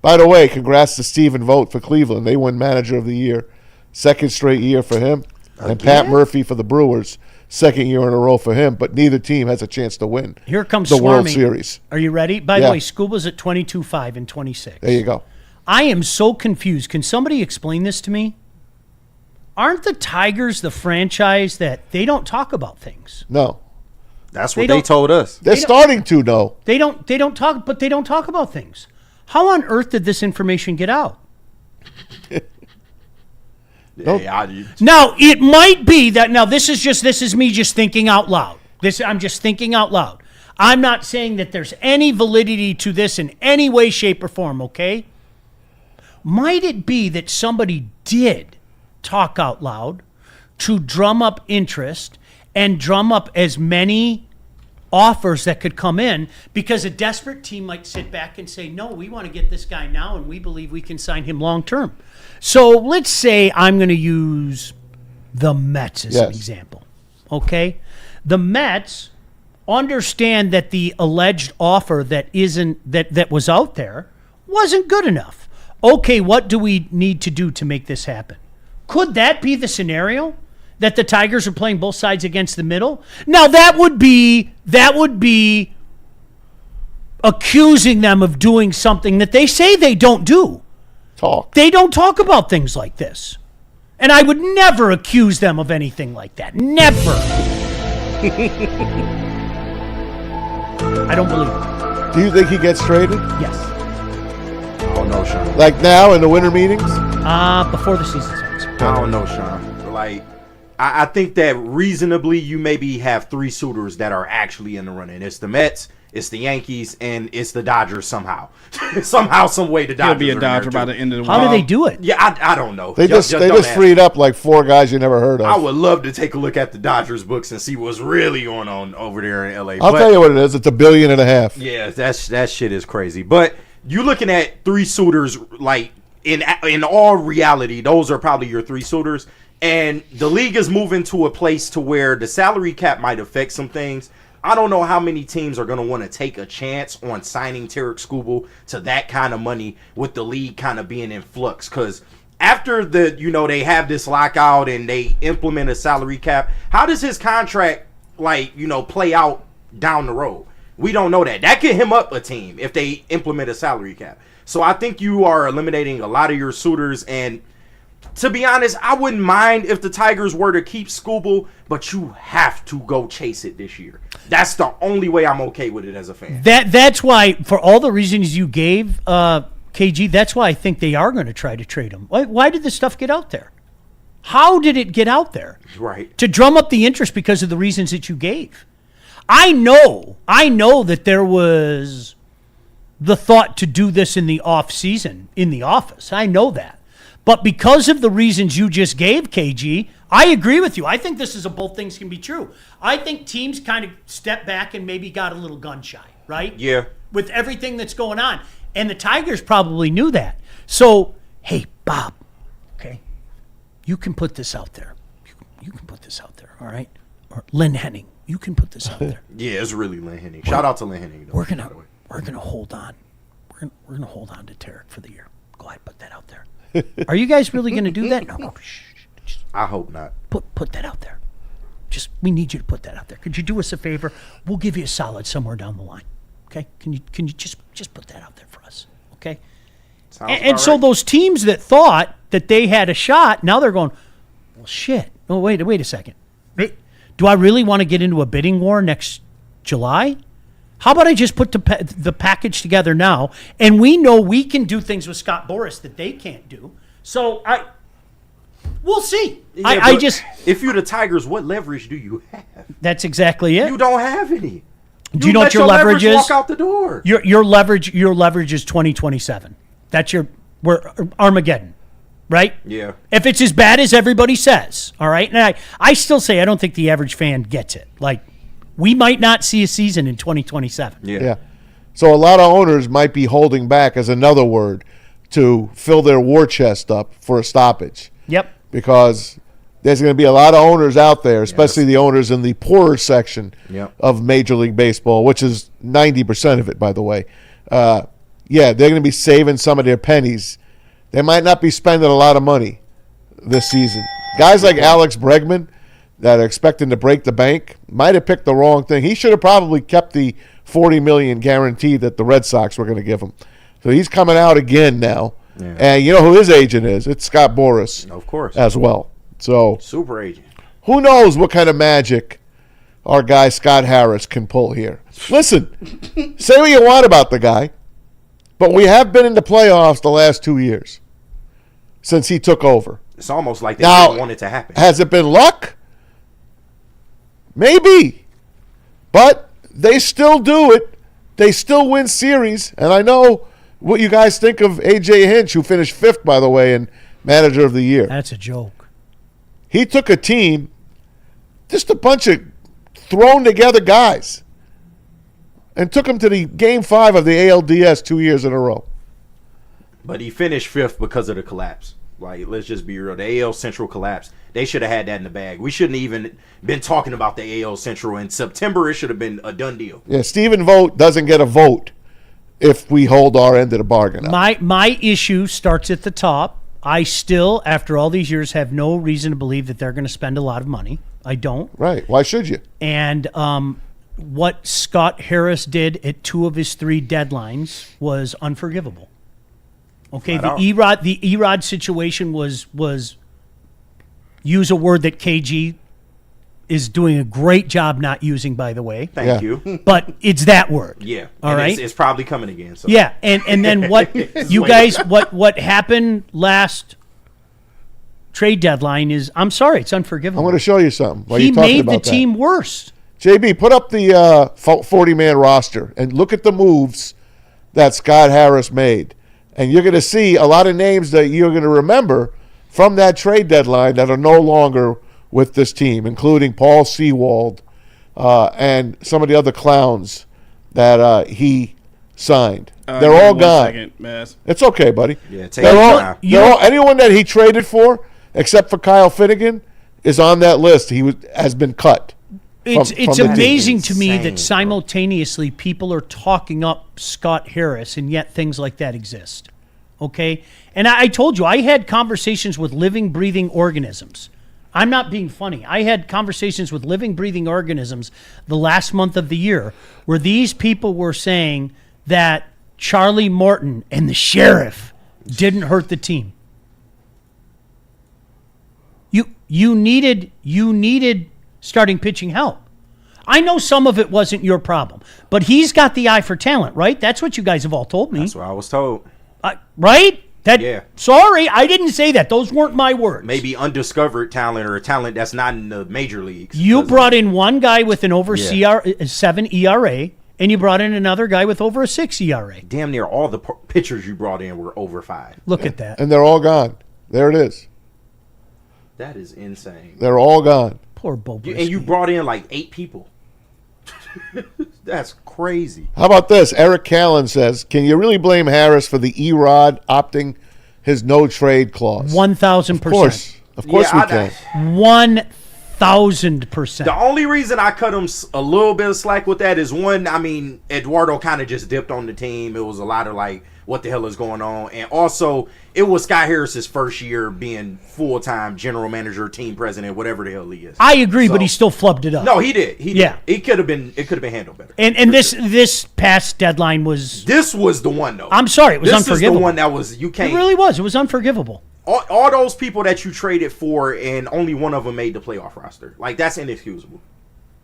By the way, congrats to Stephen Vogt for Cleveland. They won Manager of the Year. Second straight year for him. And Pat Murphy for the Brewers. Second year in a row for him. But neither team has a chance to win Here comes the Swarmy. World Series. Are you ready? By the way, Scuba's at 22.5 and 26. There you go. I am so confused. Can somebody explain this to me? Aren't the Tigers the franchise that they don't talk about things? No. That's what they told us. They're starting to, though. They don't talk, but they don't talk about things. How on earth did this information get out? Now, it might be that this is me just thinking out loud. I'm just thinking out loud. I'm not saying that there's any validity to this in any way, shape, or form, okay? Might it be that somebody did talk out loud to drum up interest and drum up as many offers that could come in, because a desperate team might sit back and say, no, we want to get this guy now and we believe we can sign him long term. So let's say I'm going to use the Mets as an example. Okay? The Mets understand that the alleged offer that was out there wasn't good enough. Okay, what do we need to do to make this happen? Could that be the scenario? That the Tigers are playing both sides against the middle? Now that would be accusing them of doing something that they say they don't do. They don't talk about things like this. And I would never accuse them of anything like that. Never. I don't believe it. Do you think he gets traded? Yes. Oh no, Sean. Like now in the winter meetings? Before the season starts. I don't know, Sean. Like, I think that reasonably you maybe have three suitors that are actually in the running. It's the Mets, it's the Yankees, and it's the Dodgers somehow. Somehow, some way, the Dodgers. He'll be a Dodger by the end of the week. How do they do it? Yeah, I don't know. They just freed up like four guys you never heard of. I would love to take a look at the Dodgers books and see what's really going on over there in LA. I'll tell you what it is. It's $1.5 billion. Yeah, that shit is crazy. But you looking at three suitors, like in all reality, those are probably your three suitors. And the league is moving to a place to where the salary cap might affect some things. I don't know how many teams are going to want to take a chance on signing Tarek Skubal to that kind of money with the league kind of being in flux. Because after they have this lockout and they implement a salary cap, how does his contract play out down the road? We don't know that. That could hem up a team if they implement a salary cap. So I think you are eliminating a lot of your suitors. And to be honest, I wouldn't mind if the Tigers were to keep Skubal, but you have to go chase it this year. That's the only way I'm okay with it as a fan. That's why, for all the reasons you gave, KG, that's why I think they are going to try to trade him. Why did this stuff get out there? How did it get out there? Right. To drum up the interest because of the reasons that you gave. I know that there was the thought to do this in the off season, in the office. I know that. But because of the reasons you just gave, KG, I agree with you. I think this is both things can be true. I think teams kind of stepped back and maybe got a little gun shy, right? Yeah. With everything that's going on. And the Tigers probably knew that. So, hey, Bob, okay, you can put this out there. You can put this out there, all right? Or Lynn Henning, you can put this out there. Yeah, it's really Lynn Henning. Shout out to Lynn Henning. We're gonna hold on. We're gonna hold on to Tarek for the year. Go ahead, put that out there. Are you guys really going to do that? No. I hope not. Put that out there. We need you to put that out there. Could you do us a favor? We'll give you a solid somewhere down the line. Okay? Can you just put that out there for us? Okay? And so those teams that thought that they had a shot, now they're going, well, shit. Oh, wait a second. Do I really want to get into a bidding war next July? How about I just put the package together now, and we know we can do things with Scott Boras that they can't do. So we'll see. Yeah, I but just if you're the Tigers, what leverage do you have? that's exactly it. You don't have any. Do you know what your leverage is? Walk out the door. Your leverage is 2027. That's we're Armageddon, right? Yeah. If it's as bad as everybody says, all right. And I still say I don't think the average fan gets it. Like we might not see a season in 2027. Yeah. So a lot of owners might be holding back, as another word, to fill their war chest up for a stoppage. Yep. Because there's going to be a lot of owners out there, especially the owners in the poorer section of Major League Baseball, which is 90% of it, by the way. They're going to be saving some of their pennies. They might not be spending a lot of money this season. Guys like Alex Bregman that are expecting to break the bank might have picked the wrong thing. He should have probably kept the $40 million guarantee that the Red Sox were going to give him. So he's coming out again now. Yeah. And you know who his agent is? It's Scott Boras. Of course. As well. So super agent. Who knows what kind of magic our guy Scott Harris can pull here. Listen, say what you want about the guy, but we have been in the playoffs the last 2 years since he took over. It's almost like they didn't want it to happen. Has it been luck? Maybe. But they still do it. They still win series. And I know what you guys think of A.J. Hinch, who finished 5th, by the way, in Manager of the Year. That's a joke. He took a team, just a bunch of thrown together guys, and took them to the Game 5 of the ALDS 2 years in a row. But he finished 5th because of the collapse. Like, let's just be real. The AL Central collapse. They should have had that in the bag. We shouldn't even been talking about the AL Central in September. It should have been a done deal. Yeah, Stephen Vogt doesn't get a vote if we hold our end of the bargain up. My issue starts at the top. I still, after all these years, have no reason to believe that they're going to spend a lot of money. I don't. Right. Why should you? And what Scott Harris did at 2 of his 3 deadlines was unforgivable. Okay, the Erod situation was use a word that KG is doing a great job not using, by the way. Thank you. But it's that word. Yeah. All right. It's probably coming again. So. Yeah, and then what you guys what happened last trade deadline is, I'm sorry, it's unforgivable. I'm going to show you something. He made the team worse. JB, put up the 40-man roster and look at the moves that Scott Harris made. And you're going to see a lot of names that you're going to remember from that trade deadline that are no longer with this team, including Paul Sewald and some of the other clowns that he signed. They're all gone. Second, Maz. It's okay, buddy. Yeah, take it. Anyone that he traded for, except for Kyle Finnegan, is on that list. Has been cut. It's amazing to me that simultaneously people are talking up Scott Harris, and yet things like that exist. Okay? And I told you, I had conversations with living, breathing organisms. I'm not being funny. I had conversations with living, breathing organisms the last month of the year where these people were saying that Charlie Morton and the sheriff didn't hurt the team. You needed starting pitching help. I know some of it wasn't your problem, but he's got the eye for talent, right? That's what you guys have all told me. That's what I was told. Right? Yeah. Sorry, I didn't say that. Those weren't my words. Maybe undiscovered talent or a talent that's not in the major leagues. You brought in one guy with an over 7 ERA, and you brought in another guy with over a 6 ERA. Damn near all the pitchers you brought in were over 5. Look at that. And they're all gone. There it is. That is insane. They're all gone. Poor Bo Brisky. And you brought in like 8 people. That's crazy. How about this? Eric Callen says, can you really blame Harris for the Erod opting his no-trade clause? 1,000%. Of course we can. 1,000%. The only reason I cut him a little bit of slack with that is, one, I mean, Eduardo kind of just dipped on the team. It was a lot of like, what the hell is going on? And also, it was Scott Harris's first year being full-time general manager, team president, whatever the hell he is. I agree, but he still flubbed it up. No, he did. He did. Yeah. It could have been handled better. And this past deadline was... This was the one, though. I'm sorry, it was unforgivable. This is the one that was, you can't... It really was. It was unforgivable. All those people that you traded for, and only one of them made the playoff roster. Like, that's inexcusable.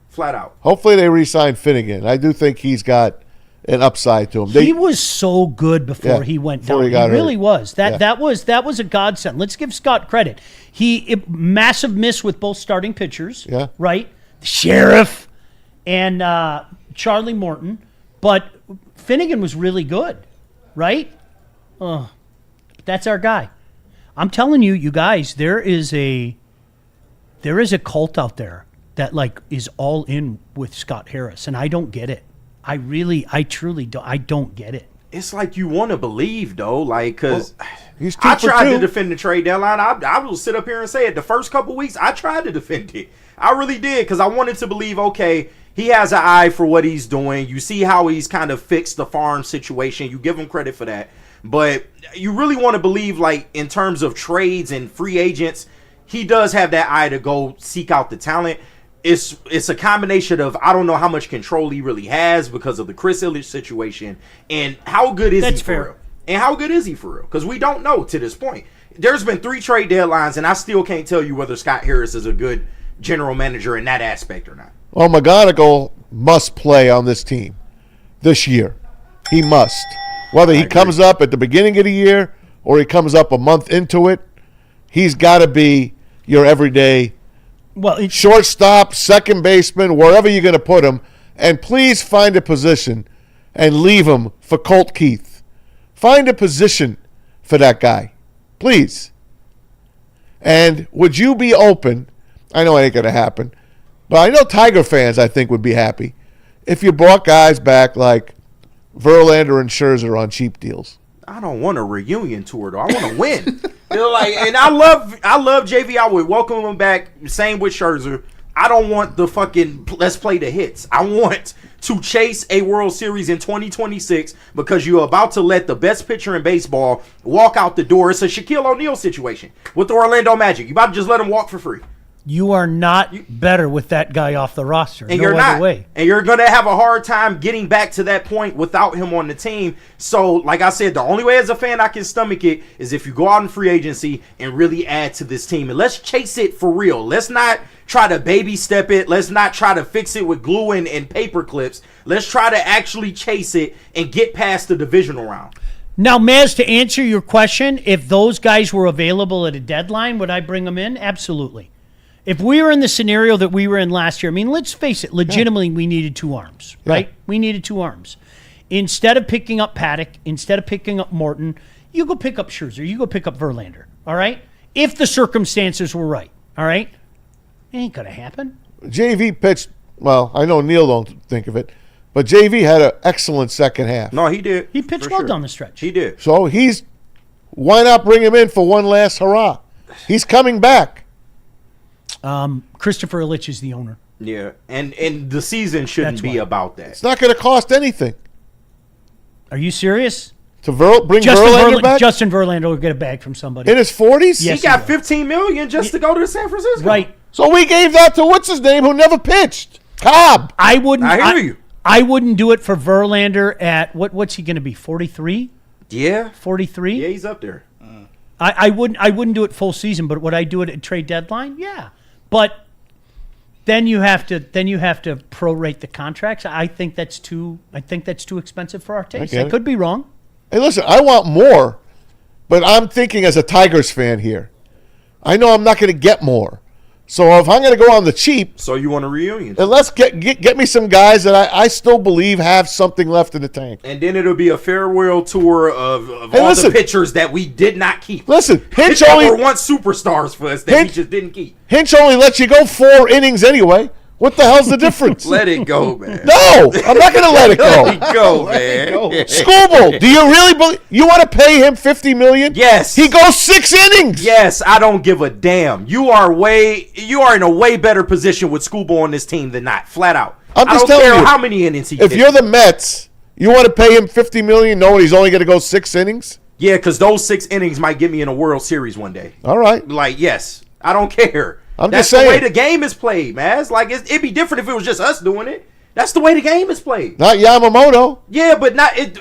Flat out. Hopefully they re-sign Finnegan. I do think he's got an upside to him. He was so good before he went down. He really was. That was a godsend. Let's give Scott credit. Massive miss with both starting pitchers. Yeah. Right? The Sheriff and Charlie Morton. But Finnegan was really good. Right? That's our guy. I'm telling you, you guys, there is a cult out there that is all in with Scott Harris, and I don't get it. I truly don't. I don't get it. It's like you want to believe though, because he's I tried to defend the trade deadline. I will sit up here and say it. The first couple weeks, I tried to defend it. I really did because I wanted to believe. Okay, he has an eye for what he's doing. You see how he's kind of fixed the farm situation. You give him credit for that. But you really want to believe, in terms of trades and free agents, he does have that eye to go seek out the talent. It's a combination of I don't know how much control he really has because of the Chris Illich situation, and how good is he for real? And how good is he for real? Because we don't know to this point. There's been 3 trade deadlines, and I still can't tell you whether Scott Harris is a good general manager in that aspect or not. Well, McGonigal must play on this team this year. He must. Whether he comes up at the beginning of the year or he comes up a month into it, he's got to be your everyday shortstop, second baseman, wherever you're going to put him. And please find a position and leave him for Colt Keith. Find a position for that guy. Please. And would you be open, I know it ain't going to happen, but I know Tiger fans, I think, would be happy if you brought guys back like Verlander and Scherzer on cheap deals. I don't want a reunion tour though. I want to win. And I love JV. I would welcome him back. Same with Scherzer. I don't want the fucking let's play the hits. I want to chase a World Series in 2026 because you're about to let the best pitcher in baseball walk out the door. It's a Shaquille O'Neal situation with the Orlando Magic. You about to just let him walk for free. You are not better with that guy off the roster. And no you're other not. way. And you're going to have a hard time getting back to that point without him on the team. So, like I said, the only way as a fan I can stomach it is if you go out in free agency and really add to this team. And let's chase it for real. Let's not try to baby step it. Let's not try to fix it with glue and paper clips. Let's try to actually chase it and get past the divisional round. Now, Maz, to answer your question, if those guys were available at a deadline, would I bring them in? Absolutely. If we were in the scenario that we were in last year, I mean, let's face it, legitimately, we needed 2 arms, right? Yeah. We needed 2 arms. Instead of picking up Paddock, instead of picking up Morton, you go pick up Scherzer, you go pick up Verlander, all right? If the circumstances were right, all right? It ain't going to happen. JV pitched, well, I know Neil don't think of it, but JV had an excellent second half. No, he did. He pitched well down the stretch. He did. So why not bring him in for one last hurrah? He's coming back. Christopher Illich is the owner. Yeah, and the season shouldn't be about that. It's not going to cost anything. Are you serious? To bring Verlander back? Justin Verlander will get a bag from somebody. In his 40s? Yes, he got $15 million just to go to San Francisco. Right. So we gave that to what's-his-name who never pitched? Cobb. I wouldn't. I hear you. I wouldn't do it for Verlander at, what's he going to be, 43? Yeah. 43? Yeah, he's up there. I wouldn't do it full season, but would I do it at trade deadline? Yeah. But then you have to prorate the contracts. I think that's too expensive for our taste. I could be wrong. Hey, listen, I want more, but I'm thinking as a Tigers fan here. I know I'm not going to get more. So if I'm going to go on the cheap, so you want a reunion? Then let's get me some guys that I still believe have something left in the tank. And then it'll be a farewell tour of all the pitchers that we did not keep. Listen, Hinch only were once superstars for us that we just didn't keep. Hinch only lets you go 4 innings anyway. What the hell's the difference? Let it go, man. No, I'm not going to let it go. Let it go, man. Schoolboy, do you really believe you want to pay him $50 million? Yes. He goes 6 innings. Yes, I don't give a damn. You are in a way better position with Schoolboy on this team than not. Flat out. I'm just telling you, how many innings he If you're the Mets, you want to pay him $50 million knowing he's only going to go 6 innings? Yeah, because those 6 innings might get me in a World Series one day. All right. Yes. I don't care. That's just saying. The way the game is played, man. It'd be different if it was just us doing it. That's the way the game is played. Not Yamamoto. Yeah, but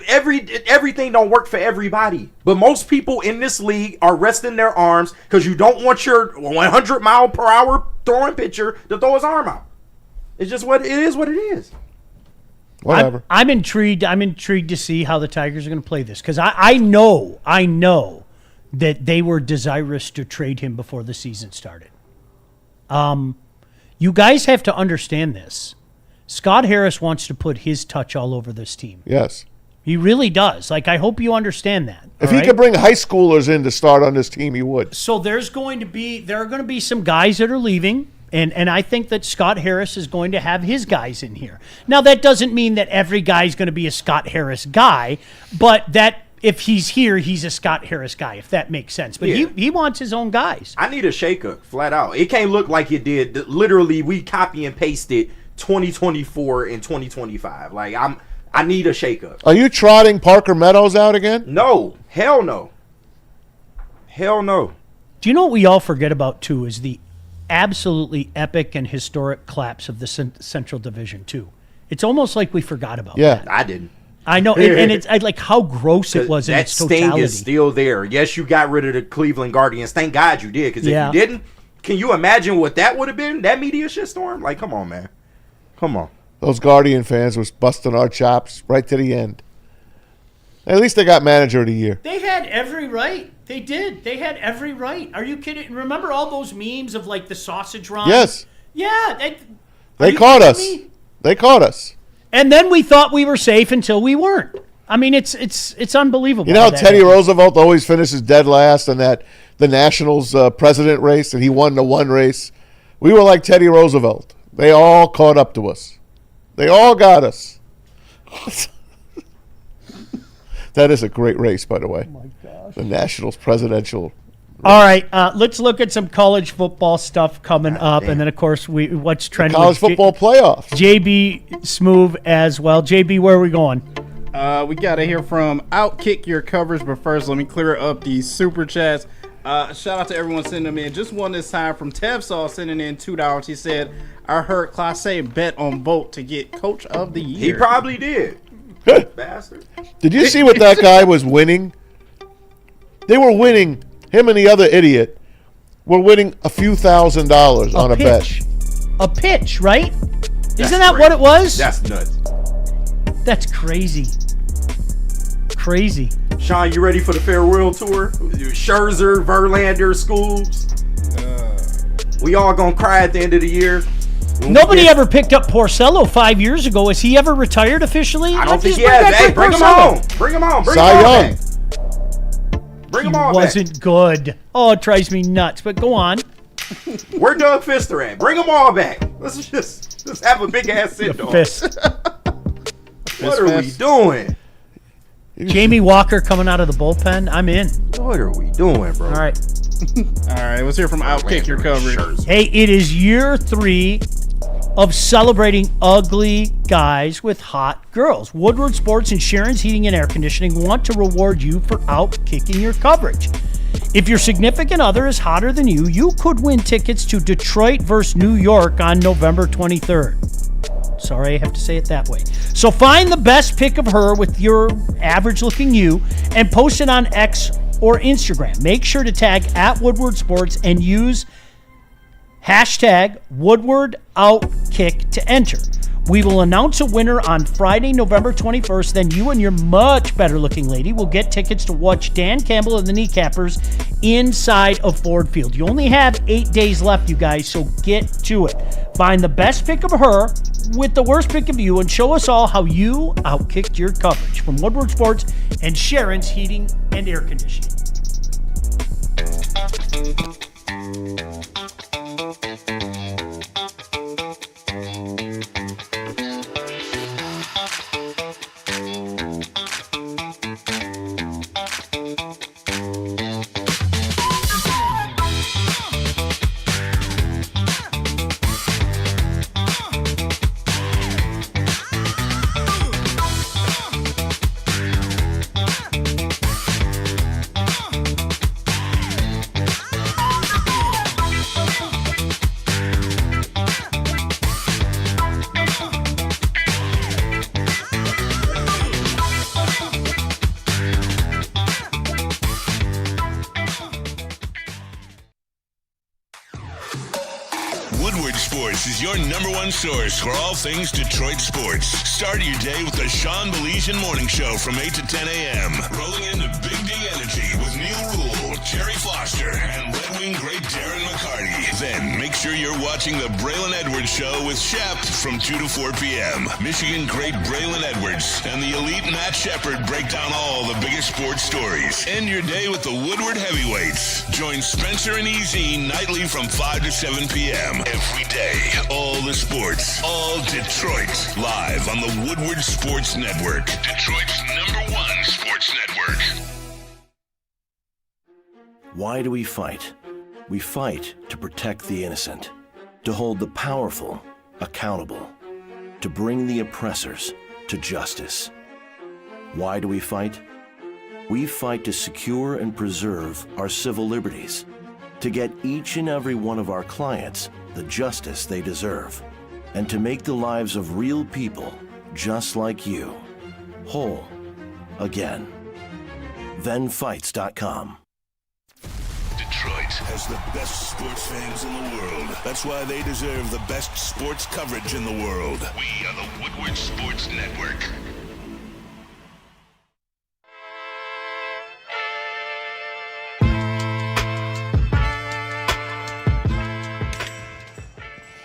everything don't work for everybody. But most people in this league are resting their arms because you don't want your 100-mile-per-hour throwing pitcher to throw his arm out. It's just what it is. Whatever. I'm intrigued. I'm intrigued to see how the Tigers are going to play this because I know that they were desirous to trade him before the season started. You guys have to understand this. Scott Harris wants to put his touch all over this team. Yes. He really does. Like, I hope you understand that. If he could bring high schoolers in to start on this team, he would. So there are going to be some guys that are leaving, and I think that Scott Harris is going to have his guys in here. Now, that doesn't mean that every guy is going to be a Scott Harris guy, but that if he's here, he's a Scott Harris guy, if that makes sense. But he wants his own guys. I need a shakeup, flat out. It can't look like it did. Literally, we copy and pasted 2024 and 2025. Like, I need a shakeup. Are you trotting Parker Meadows out again? No. Hell no. Hell no. Do you know what we all forget about, too, is the absolutely epic and historic collapse of the Central Division, too. It's almost like we forgot about that. I didn't. I know, and it's like how gross it was in its totality. That sting is still there. Yes, you got rid of the Cleveland Guardians. Thank God you did, because if you didn't, can you imagine what that would have been? That media shitstorm? Like, come on, man. Come on. Those Guardian fans was busting our chops right to the end. At least they got manager of the year. They had every right. They did. They had every right. Are you kidding? Remember all those memes of like the sausage run? Yes. Yeah. They caught us. They caught us. And then we thought we were safe until we weren't. I mean, it's unbelievable. You know how Teddy Roosevelt always finishes dead last in the Nationals president race, and he won the one race? We were like Teddy Roosevelt. They all caught up to us. They all got us. That is a great race, by the way. Oh, my gosh. The Nationals presidential race. All right, let's look at some college football stuff coming up, and then, of course, what's trending. College football playoffs. JB Smoove as well. JB, where are we going? We got to hear from Outkick Your Coverage, but first, let me clear up the super chats. Shout out to everyone sending them in. Just one this time from Tevsaw sending in $2. He said, I heard Classe bet on Bolt to get Coach of the Year. He probably did. Bastard. Did you see what that guy was winning? They were winning. Him and the other idiot were winning a few $1,000s on a bet. A pitch, right? Isn't that crazy. what it was? That's nuts. That's crazy. Crazy. Sean, you ready for the farewell tour? Scherzer, Verlander, Schools. We all gonna cry at the end of the year. Nobody ever picked up Porcello 5 years ago. Has he ever retired officially? I don't think he has. Hey, bring him on. Bring him on. Bring him Cy on Young. back. Bring him on wasn't good. Oh, it drives me nuts. But go on. Where Doug Fister at? Bring them all back. Let's just have a big ass sit down. What are we doing? Jamie Walker coming out of the bullpen. I'm in. What are we doing, bro? All right. All right, let's hear from Outkick Your Coverage. Hey, it is year 3 of celebrating ugly guys with hot girls. Woodward Sports and Sharon's Heating and Air Conditioning want to reward you for outkicking your coverage. If your significant other is hotter than you, you could win tickets to Detroit versus New York on November 23rd. Sorry, I have to say it that way. So find the best pic of her with your average-looking you and post it on X or Instagram. Make sure to tag at Woodward Sports and use hashtag WoodwardOutkick to enter. We will announce a winner on Friday, November 21st. Then you and your much better looking lady will get tickets to watch Dan Campbell and the Kneecappers inside of Ford Field. You only have 8 days left, you guys, so get to it. Find the best pic of her with the worst pic of you and show us all how you outkicked your coverage. From Woodward Sports and Sharon's Heating and Air Conditioning. Woodward Sports is your #1 source for all things Detroit sports. Start your day with the Sean Baligian Morning Show from 8 to 10 a.m. Rolling into Big D Energy with Neil Rule, Jerry Foster, and Red Wing great Darren McCarty. Then make sure you're watching the Braylon Edwards Show with Shep from 2 to 4 p.m. Michigan great Braylon Edwards and the elite Matt Shepard break down all the biggest sports stories. End your day with the Woodward Heavyweights. Join Spencer and EZ nightly from 5 to 7 p.m. Every day, all the sports, all Detroit. Live on the Woodward Sports Network. Detroit's #1 sports network. Why do we fight? We fight to protect the innocent, to hold the powerful accountable, to bring the oppressors to justice. Why do we fight? We fight to secure and preserve our civil liberties, to get each and every one of our clients the justice they deserve, and to make the lives of real people just like you whole again. ThenFights.com. Detroit has the best sports fans in the world. That's why they deserve the best sports coverage in the world. We are the Woodward Sports Network.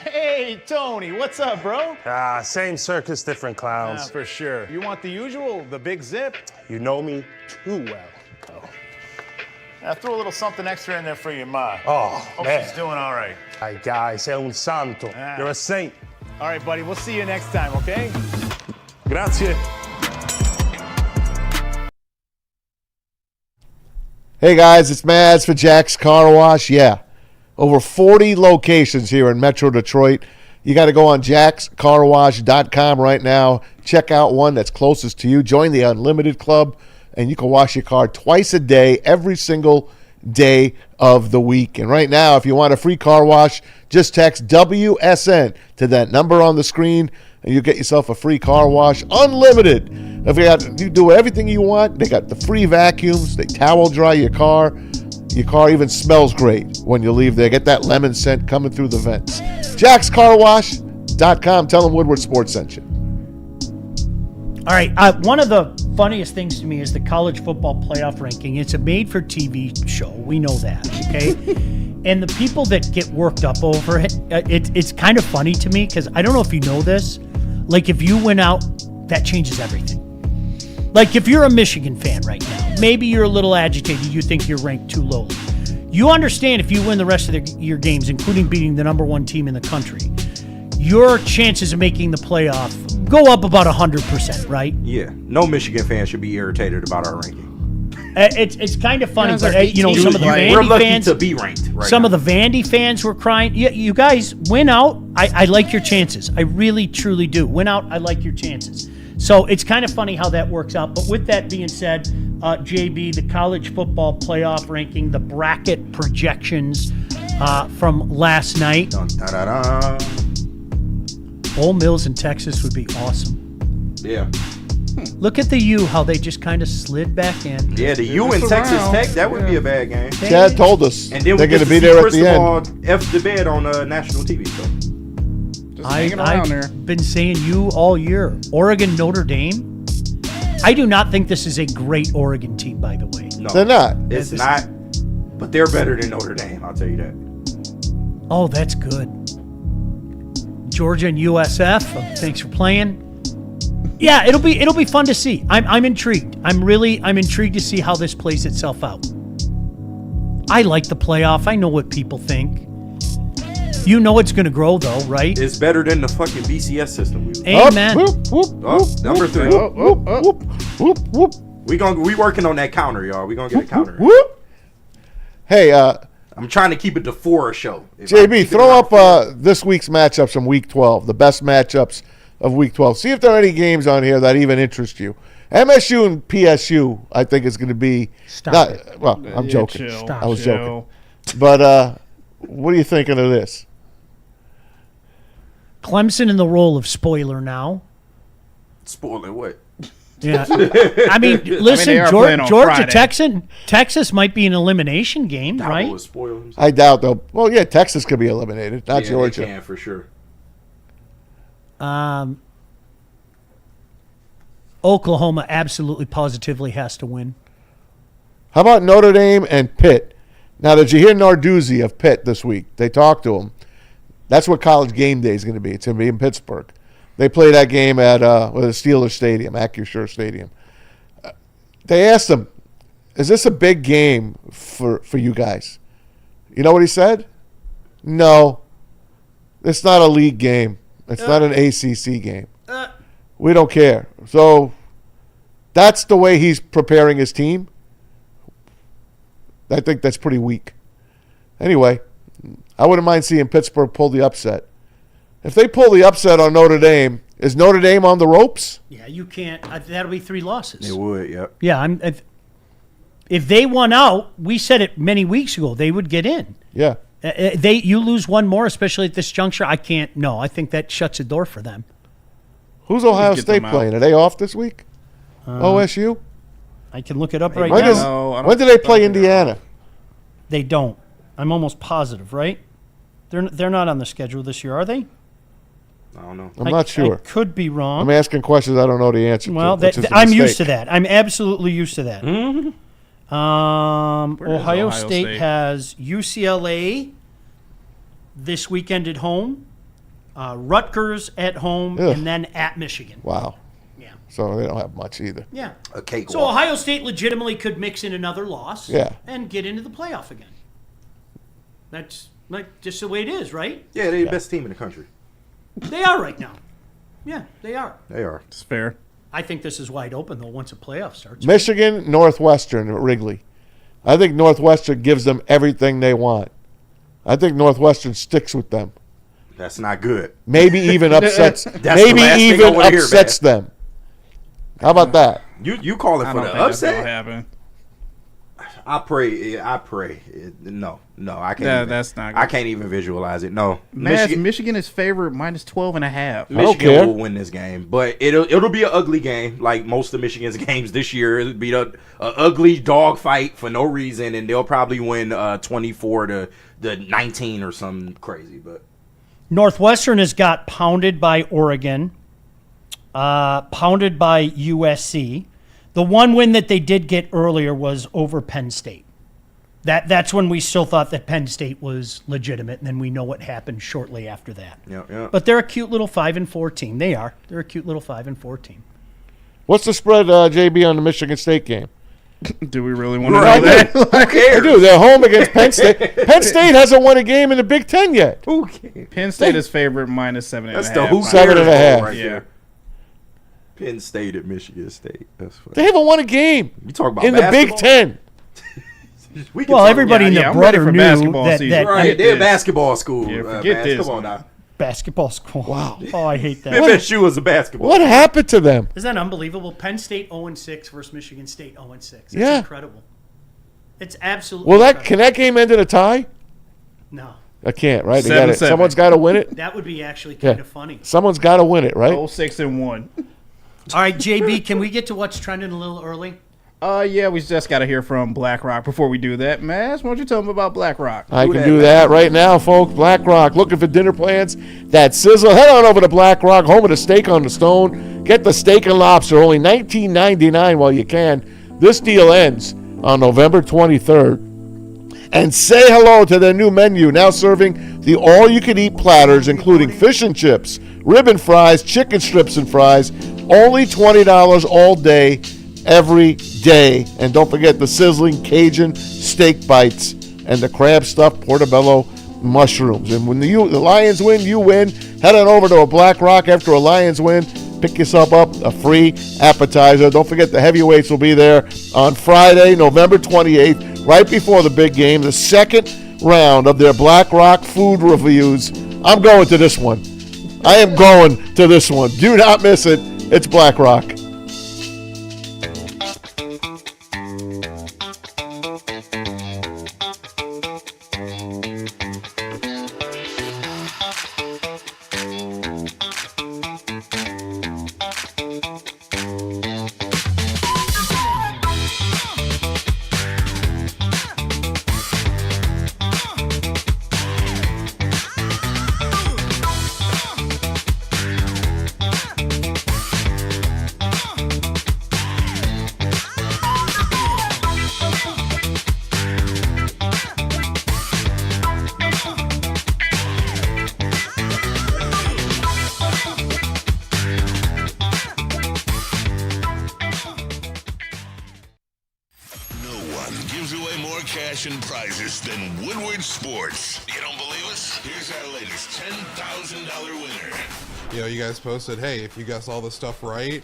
Hey, Tony, what's up, bro? Same circus, different clowns. For sure. You want the usual, the big zip? You know me too well. I threw a little something extra in there for your ma. Oh, Hope man. she's doing all right. Ay, guy, sei un santo. You're a saint. All right, buddy, we'll see you next time, okay? Grazie. Hey guys, it's Mads for Jack's Car Wash. Yeah, over 40 locations here in Metro Detroit. You got to go on jackscarwash.com right now. Check out one that's closest to you. Join the Unlimited Club, and you can wash your car twice a day, every single day of the week. And right now, if you want a free car wash, just text WSN to that number on the screen, and you get yourself a free car wash, unlimited. If you do everything you want, they got the free vacuums. They towel dry your car. Your car even smells great when you leave there. Get that lemon scent coming through the vents. JacksCarWash.com. Tell them Woodward Sports sent you. All right. One of the funniest things to me is the college football playoff ranking. It's a made-for-TV show. We know that, okay? And the people that get worked up over it, it's kind of funny to me because I don't know if you know this. Like, if you win out, that changes everything. Like, if you're a Michigan fan right now, maybe you're a little agitated. You think you're ranked too lowly. You understand if you win the rest of your games, including beating the #1 team in the country, your chances of making the playoff go up about 100%, right? Yeah. No Michigan fan should be irritated about our ranking. It's kind of funny, but some of the Vandy we're lucky fans to be ranked. Right some now. of the Vandy fans were crying. Yeah, you guys win out. I like your chances. I really, truly do. Win out. I like your chances. So it's kind of funny how that works out. But with that being said, JB, the college football playoff ranking, the bracket projections from last night. Dun, da, da, da. Ole Mills in Texas would be awesome. Yeah. Look at the U, how they just kind of slid back in. Yeah, the U in Texas Tech, that would be a bad game. Chad told us And then they're we going get to be see there at the end. Cristobal F the bed on national TV. So. I've been saying you all year. Oregon, Notre Dame. I do not think this is a great Oregon team, by the way. No, They're not. It's not, but they're better than Notre Dame, I'll tell you that. Oh, that's good. Georgia and USF. Thanks for playing. Yeah, it'll be fun to see. I'm intrigued. I'm intrigued to see how this plays itself out. I like the playoff. I know what people think. You know it's going to grow, though, right? It's better than the fucking BCS system. Amen. Number 3. We working on that counter, y'all. We gonna get a counter. Hey, I'm trying to keep it to 4 a show. JB, throw up this week's matchups from Week 12, the best matchups of Week 12. See if there are any games on here that even interest you. MSU and PSU, I think, is going to be. Well, I'm joking. I was joking. But what are you thinking of this? Clemson in the role of spoiler now. Spoiler what? Yeah. I mean, listen, they are playing on Georgia, Friday. Texas might be an elimination game, right? Will spoil himself. I doubt though. Well, yeah, Texas could be eliminated, not Yeah, Georgia. They can for sure. Oklahoma absolutely positively has to win. How about Notre Dame and Pitt? Now, did you hear Narduzzi of Pitt this week? They talked to him. That's what College Game Day is going to be. It's going to be in Pittsburgh. They play that game at the Steelers Stadium, AccuSure Stadium. They asked him, is this a big game for you guys? You know what he said? No. It's not a league game. It's not an ACC game. We don't care. So that's the way he's preparing his team. I think that's pretty weak. Anyway, I wouldn't mind seeing Pittsburgh pull the upset. If they pull the upset on Notre Dame, is Notre Dame on the ropes? Yeah, you can't. That'll be 3 losses. It would, yep. Yeah, if they won out, we said it many weeks ago, they would get in. Yeah. You lose one more, especially at this juncture. I can't. No, I think that shuts a door for them. Who's Ohio Get State them out. playing? Are they off this week? OSU? I can look it up right When, now. when do they play Indiana? They don't. I'm almost positive, right? They're not on the schedule this year, are they? I don't know. I'm not sure. I could be wrong. I'm asking questions I don't know the answer Well, to. which is a I'm used mistake. to that. I'm absolutely used to that. Where is Ohio State State? has UCLA this weekend at home, Rutgers at home, Ugh. and then at Michigan. Wow. Yeah. So they don't have much either. Yeah. A cake. So Ohio State legitimately could mix in another loss and get into the playoff again. That's like just the way it is, right? Yeah, they're the best team in the country. They are right now. Yeah, they are. They are. It's fair. I think this is wide open, though, once a playoff starts. Michigan, Northwestern at Wrigley. I think Northwestern gives them everything they want. I think Northwestern sticks with them. That's not good. Maybe even upsets. That's the maybe last thing I even wanna hear, upsets them. How about that? You calling I for don't the think that's gonna upset? happen. I pray. No, I can't. Yeah, even, that's not good. I can't even visualize it. No, Michigan is favored minus 12.5. Michigan will win this game, but it'll be an ugly game, like most of Michigan's games this year. It'll be a ugly dog fight for no reason, and they'll probably win 24-19 or something crazy. But Northwestern has got pounded by Oregon, pounded by USC. The one win that they did get earlier was over Penn State. That's when we still thought that Penn State was legitimate, and then we know what happened shortly after that. Yeah. But they're a cute little 5-4 team. They are. They're a cute little 5-4 team. What's the spread, JB, on the Michigan State game? Do we really want to know that? Who cares? I do. They're home against Penn State. Penn State hasn't won a game in the Big Ten yet. Who cares? Penn State is favored minus 7.5. That's the who cares 7.5. right Yeah. there. Penn State at Michigan State. That's funny. They haven't won a game You talk about in the Big basketball? Ten. We can Well, talk everybody in yeah, the I'm ready brother for knew basketball that, season. that Right, they're a this. basketball school. Yeah, forget this. basketball now. basketball school. Wow. Oh, I hate that. They bet you was a basketball. What happened to them? Isn't that unbelievable? Penn State 0-6 versus Michigan State 0-6. That's Yeah. incredible. It's absolutely Well, incredible. can that game end in a tie? No. I can't, right? 7-7. Someone's got to win it. That would be actually kind Yeah. of funny. Someone's got to win it, right? 0-6-1. All right, JB, can we get to what's trending a little early? Yeah, we just got to hear from BlackRock before we do that. Maz, why don't you tell them about BlackRock? I can do that right now, folks. BlackRock, looking for dinner plans that sizzle. Head on over to BlackRock, home of the steak on the stone. Get the steak and lobster, only $19.99 while you can. This deal ends on November 23rd. And say hello to their new menu, now serving the all-you-can-eat platters, including fish and chips, ribbon fries, chicken strips and fries. Only $20 all day, every day. And don't forget the sizzling Cajun steak bites and the crab stuffed portobello mushrooms. And when the Lions win, you win. Head on over to a Black Rock after a Lions win. Pick yourself up a free appetizer. Don't forget the heavyweights will be there on Friday, November 28th, right before the big game, the second round of their Black Rock food reviews. I'm going to this one. I am going to this one. Do not miss it. It's Black Rock. cash and prizes than Woodward Sports. You don't believe us? Here's our latest $10,000 winner. You know, you guys posted, hey, if you guess all this stuff right,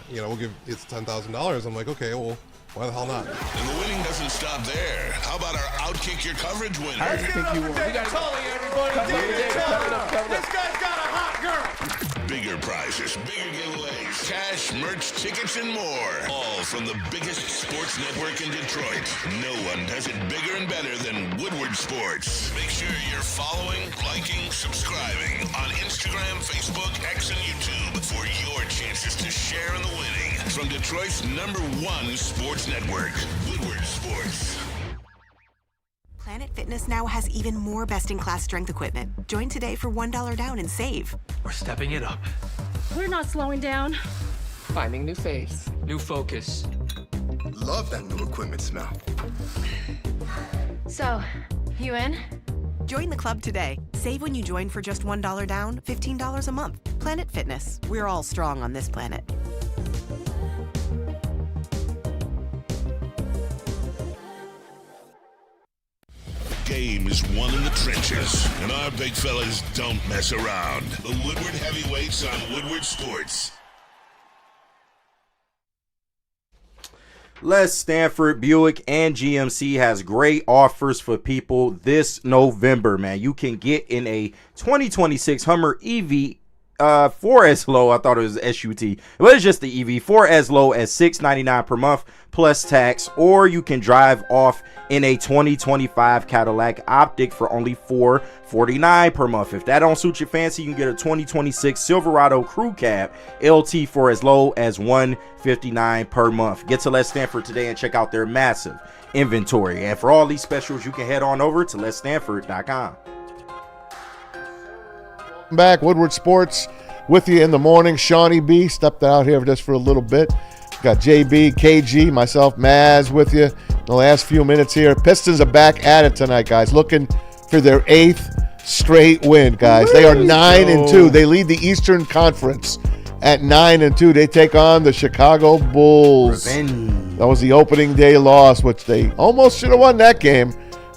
you know, we'll give it's $10,000. I'm like, okay, well, why the hell not? And the winning doesn't stop there. How about our Outkick Your Coverage winner? Let's give it up for David Tully, everybody. David Tully. This guy's got a hot girl. Bigger prizes, bigger giveaways, cash, merch, tickets, and more. All from the biggest sports network in Detroit. No one does it bigger and better than Woodward Sports. Make sure you're following, liking, subscribing on Instagram, Facebook, X, and YouTube for your chances to share in the winning. From Detroit's #1 sports network, Woodward Sports. Planet Fitness now has even more best-in-class strength equipment. Join today for $1 down and save. We're stepping it up. We're not slowing down. Finding new faith, new focus. Love that new equipment smell. So, you in? Join the club today. Save when you join for just $1 down, $15 a month. Planet Fitness. We're all strong on this planet. Game is won in the trenches, and our big fellas don't mess around. The Woodward Heavyweights on Woodward Sports. Les Stanford Buick and GMC has great offers for people this November, man. You can get in a 2026 Hummer EV for as low, I thought it was SUT, but it's just the EV, for as low as $699 per month plus tax, or you can drive off in a 2025 Cadillac Optic for only $449 per month. If that don't suit your fancy, you can get a 2026 Silverado Crew Cab LT for as low as $159 per month. Get to Les Stanford today and check out their massive inventory. And for all these specials, you can head on over to lesstanford.com. Back, Woodward Sports with you in the morning. Shawnee B stepped out here just for a little bit. Got JB, KG, myself, Maz with you in the last few minutes here. Pistons are back at it tonight, guys, looking for their 8th straight win, guys. They are 9-2. They lead the Eastern Conference at 9-2. They take on the Chicago Bulls. Revenge. That was the opening day loss, which they almost should have won that game.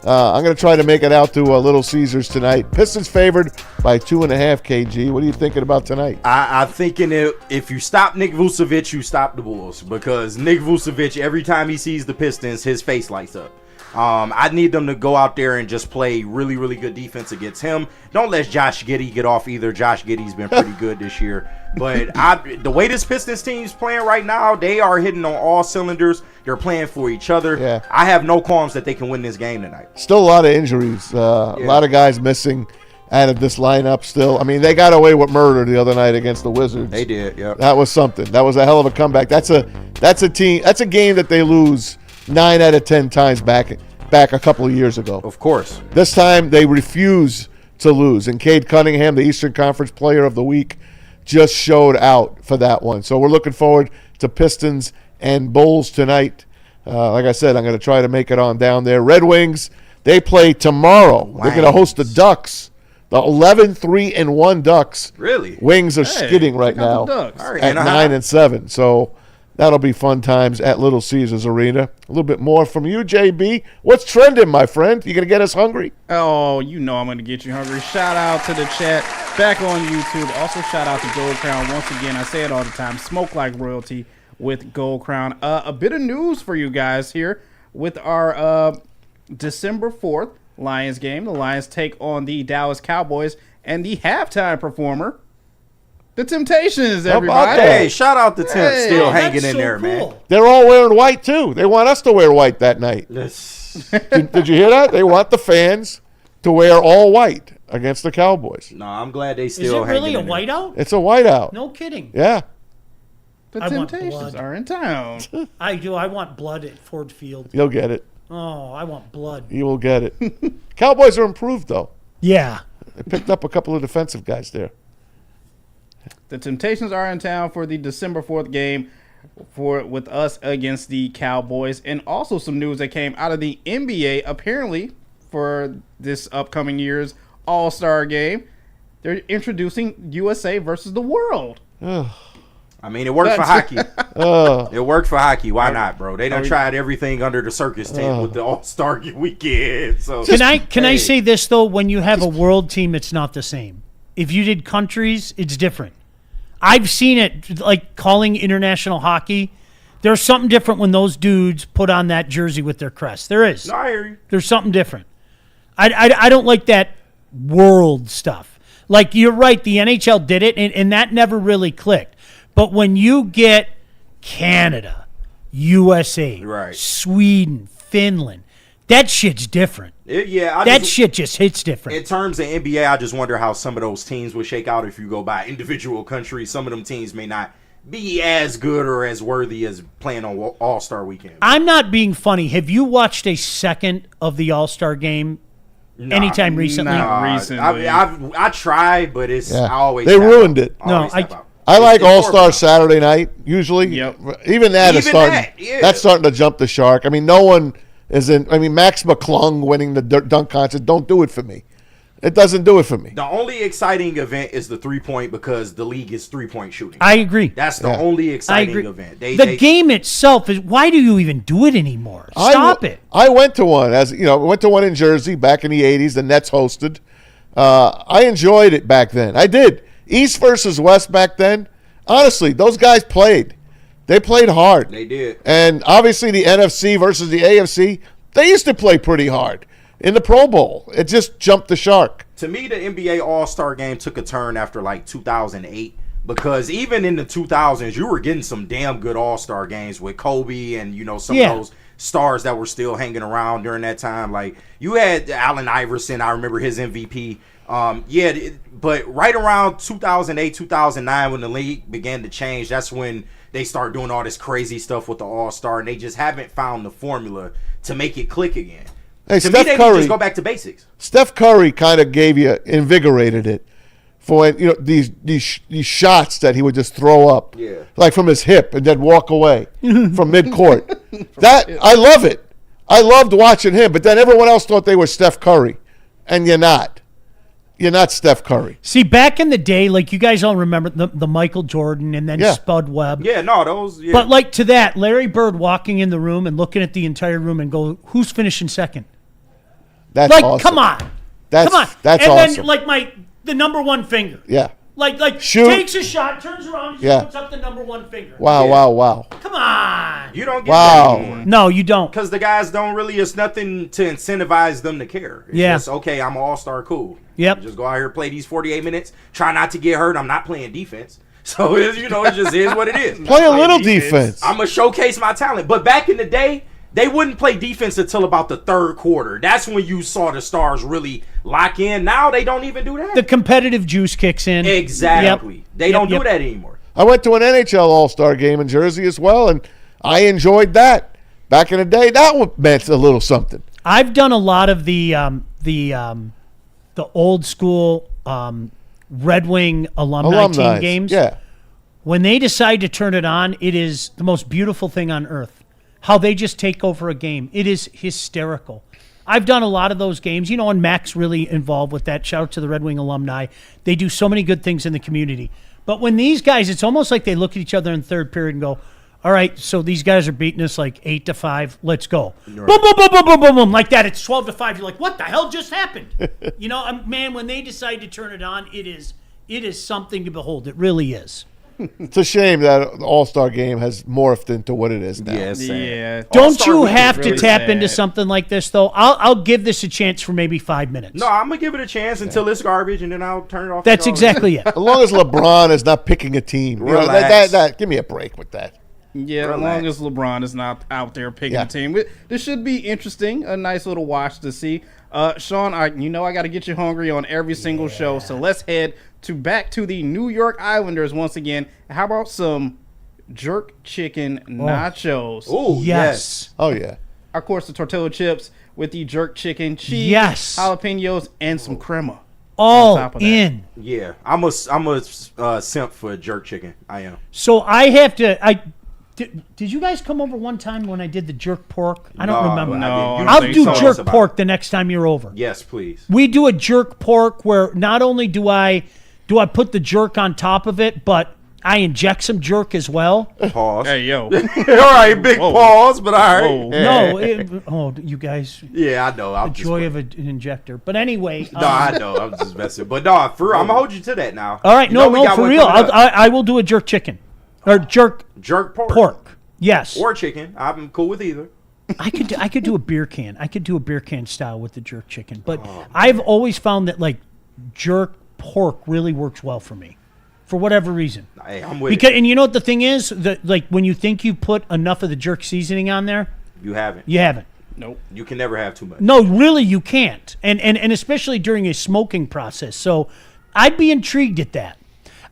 I'm going to try to make it out to Little Caesars tonight. Pistons favored by 2.5, KG. What are you thinking about tonight? I'm thinking if you stop Nick Vucevic, you stop the Bulls, because Nick Vucevic, every time he sees the Pistons, his face lights up. I need them to go out there and just play really, really good defense against him. Don't let Josh Giddey get off either. Josh Giddey's been pretty good this year. But the way this Pistons team's playing right now, they are hitting on all cylinders. They're playing for each other. Yeah. I have no qualms that they can win this game tonight. Still a lot of injuries. A lot of guys missing out of this lineup still. I mean, they got away with murder the other night against the Wizards. They did, yeah. That was something. That was a hell of a comeback. That's a game that they lose 9 out of 10 times back a couple of years ago. Of course. This time they refuse to lose. And Cade Cunningham, the Eastern Conference Player of the Week, just showed out for that one. So we're looking forward to Pistons and Bulls tonight. Like I said, I'm going to try to make it on down there. Red Wings, they play tomorrow. Wow. They're going to host the Ducks. The 11-3-1 Ducks. Really? Wings are skidding right now at 9-7. So that'll be fun times at Little Caesars Arena. A little bit more from you, JB. What's trending, my friend? You going to get us hungry? Oh, you know I'm going to get you hungry. Shout out to the chat back on YouTube. Also, shout out to Gold Crown. Once again, I say it all the time, smoke like royalty with Gold Crown. A bit of news for you guys here with our December 4th Lions game. The Lions take on the Dallas Cowboys, and the halftime performer, the Temptations, everybody. Hey, shout out to Temp still hanging in there, man. They're all wearing white, too. They want us to wear white that night. Did you hear that? They want the fans to wear all white against the Cowboys. No, I'm glad they still hanging in there. Is it really a whiteout? It's a whiteout. No kidding. Yeah. The Temptations are in town. I do. I want blood at Ford Field. You'll get it. Oh, I want blood. You will get it. Cowboys are improved, though. Yeah. They picked up a couple of defensive guys there. The Temptations are in town for the December 4th game with us against the Cowboys. And also some news that came out of the NBA, apparently, for this upcoming year's All-Star game. They're introducing USA versus the world. I I mean, it worked for hockey. It worked for hockey. Why not, bro? They done tried everything under the circus tent with the All-Star weekend. So Can I say this though? When you have a world team, it's not the same. If you did countries, it's different. I've seen it, like calling international hockey. There's something different when those dudes put on that jersey with their crest. There is. No, I hear you. There's something different. I don't like that world stuff. Like, you're right, the NHL did it, and that never really clicked. But when you get Canada, USA, Sweden, Finland, that shit's different. That shit just hits different. In terms of NBA, I just wonder how some of those teams would shake out if you go by individual countries. Some of them teams may not be as good or as worthy as playing on All-Star weekend. I'm not being funny. Have you watched a second of the All-Star game anytime recently? Not recently. I try, but it's I always they ruined it. No, I like All-Star Saturday night usually. Even that is starting. That's starting to jump the shark. I mean, no one is in. I mean, Max McClung winning the dunk contest don't do it for me. It doesn't do it for me. The only exciting event is the 3-point because the league is 3-point shooting. I agree. That's the only exciting event. The game itself is. Why do you even do it anymore? Stop it. I went to one went to one in Jersey back in the '80s. The Nets hosted. I enjoyed it back then. I did. East versus West back then. Honestly, those guys played. They played hard. They did. And obviously the NFC versus the AFC, they used to play pretty hard. In the Pro Bowl, it just jumped the shark. To me, the NBA All-Star game took a turn after like 2008 because even in the 2000s, you were getting some damn good All-Star games with Kobe and, some of those stars that were still hanging around during that time. Like, you had Allen Iverson. I remember his MVP. But right around 2008, 2009, when the league began to change, that's when they start doing all this crazy stuff with the All-Star, and they just haven't found the formula to make it click again. Hey, to Steph me, they Curry, need to just go back to basics. Steph Curry kind of invigorated it for these shots that he would just throw up, like from his hip, and then walk away from midcourt. I love it. I loved watching him, but then everyone else thought they were Steph Curry, and you're not. You're not Steph Curry. See, back in the day, like you guys all remember the Michael Jordan and then Spud Webb. Yeah, no, those. Yeah. But like to that, Larry Bird walking in the room and looking at the entire room and go, "Who's finishing second?" That's like, awesome. come on, that's and awesome. then like the number one finger. Yeah. Like Shoot. Takes a shot, turns around, and just puts up the number one finger. Wow. Come on. You don't get that anymore. No, you don't. Because the guys don't really, it's nothing to incentivize them to care. It's just, okay, I'm an all-star, cool. Yep. Just go out here, play these 48 minutes, try not to get hurt. I'm not playing defense. So, it just is what it is. Play a little defense. I'm going to showcase my talent. But back in the day, they wouldn't play defense until about the third quarter. That's when you saw the stars really lock in. Now they don't even do that. The competitive juice kicks in. Exactly. They don't do that anymore. I went to an NHL All-Star game in Jersey as well, and I enjoyed that. Back in the day, that one meant a little something. I've done a lot of the old school Red Wing alumni team games. Yeah. When they decide to turn it on, it is the most beautiful thing on earth. How they just take over a game. It is hysterical. I've done a lot of those games, and Mac's really involved with that. Shout out to the Red Wing alumni. They do so many good things in the community. But when these guys, it's almost like they look at each other in third period and go, all right, so these guys are beating us like 8-5. Let's go. Right. Boom, boom, boom, boom, boom, boom, boom. Like that. It's 12-5. You're like, what the hell just happened? Man, when they decide to turn it on, it is something to behold. It really is. It's a shame that the All-Star game has morphed into what it is now. Yeah. Don't you have to tap into something like this, though? I'll give this a chance for maybe 5 minutes. No, I'm going to give it a chance until it's garbage, and then I'll turn it off. That's exactly it. As long as LeBron is not picking a team. Give me a break with that. Yeah, as long as LeBron is not out there picking a team. This should be interesting, a nice little watch to see. Sean, I got to get you hungry on every single show, so let's head back to the New York Islanders once again. How about some jerk chicken nachos? Oh, yes. Oh, yeah. Of course, the tortilla chips with the jerk chicken, cheese, jalapenos, and some crema. All in. Yeah, I'm a simp for jerk chicken. I am. So I have to. Did you guys come over one time when I did the jerk pork? I don't remember. No, I'll do jerk pork the next time you're over. Yes, please. We do a jerk pork where not only do I put the jerk on top of it, but I inject some jerk as well. Pause. Hey, yo. All right, big pause, but all right. No, you guys. Yeah, I know. The joy of an injector. But anyway. No, I know. I'm just messing. But no, for real, I'm going to hold you to that now. All right, for real. I will do a jerk chicken. Or jerk pork. Yes. Or chicken. I'm cool with either. I could do a beer can. I could do a beer can style with the jerk chicken. But I've always found that like jerk pork really works well for me, for whatever reason. Hey, I'm with it. And you know what the thing is? That like when you think you put enough of the jerk seasoning on there, you haven't. You haven't. Nope. You can never have too much. No, really, you can't. And especially during a smoking process. So I'd be intrigued at that.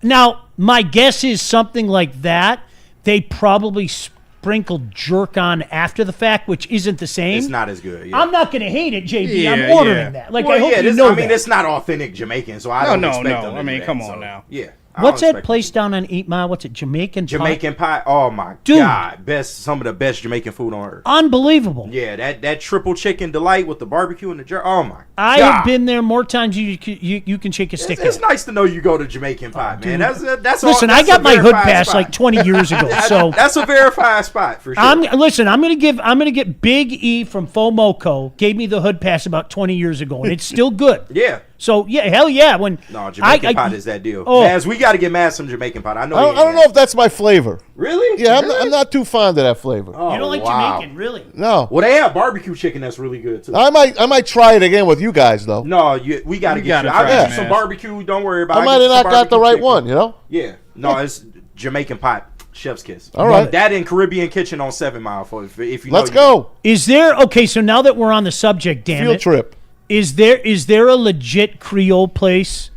Now, my guess is something like that. They probably sprinkled jerk on after the fact, which isn't the same. It's not as good. Yeah. I'm not going to hate it, JB. I'm ordering that. Like, I hope you know that. I mean, it's not authentic Jamaican, so I don't expect them to I mean, do come that, on so, now. Yeah. What's that place down on 8 Mile? What's it? Jamaican pie? Oh my God. Some of the best Jamaican food on earth. Unbelievable. Yeah, that triple chicken delight with the barbecue and the jerk. Oh my God. I have been there more times you can shake a stick. It's nice to know you go to Jamaican pie, man. That's listen, I got my hood pass like 20 years ago, so that's a verified spot for sure. I'm gonna get Big E from Fomoco gave me the hood pass about 20 years ago, and it's still good. Yeah. So yeah, hell yeah. When Jamaican pot is that deal. Maz, we got to get Maz some Jamaican pot. I know. I don't know if that's my flavor. Really? Yeah, I'm not too fond of that flavor. Oh, you don't like Jamaican, really? No. Well, they have barbecue chicken that's really good too. I might try it again with you guys though. No, we got to get you. I'll get you some barbecue. Don't worry about it. I might have not got the right one, you know? Yeah. No, it's Jamaican pot. Chef's kiss. All right. That in Caribbean Kitchen on 7 Mile if you Let's go. Is there so now that we're on the subject, damn Field trip. Is there a legit Creole place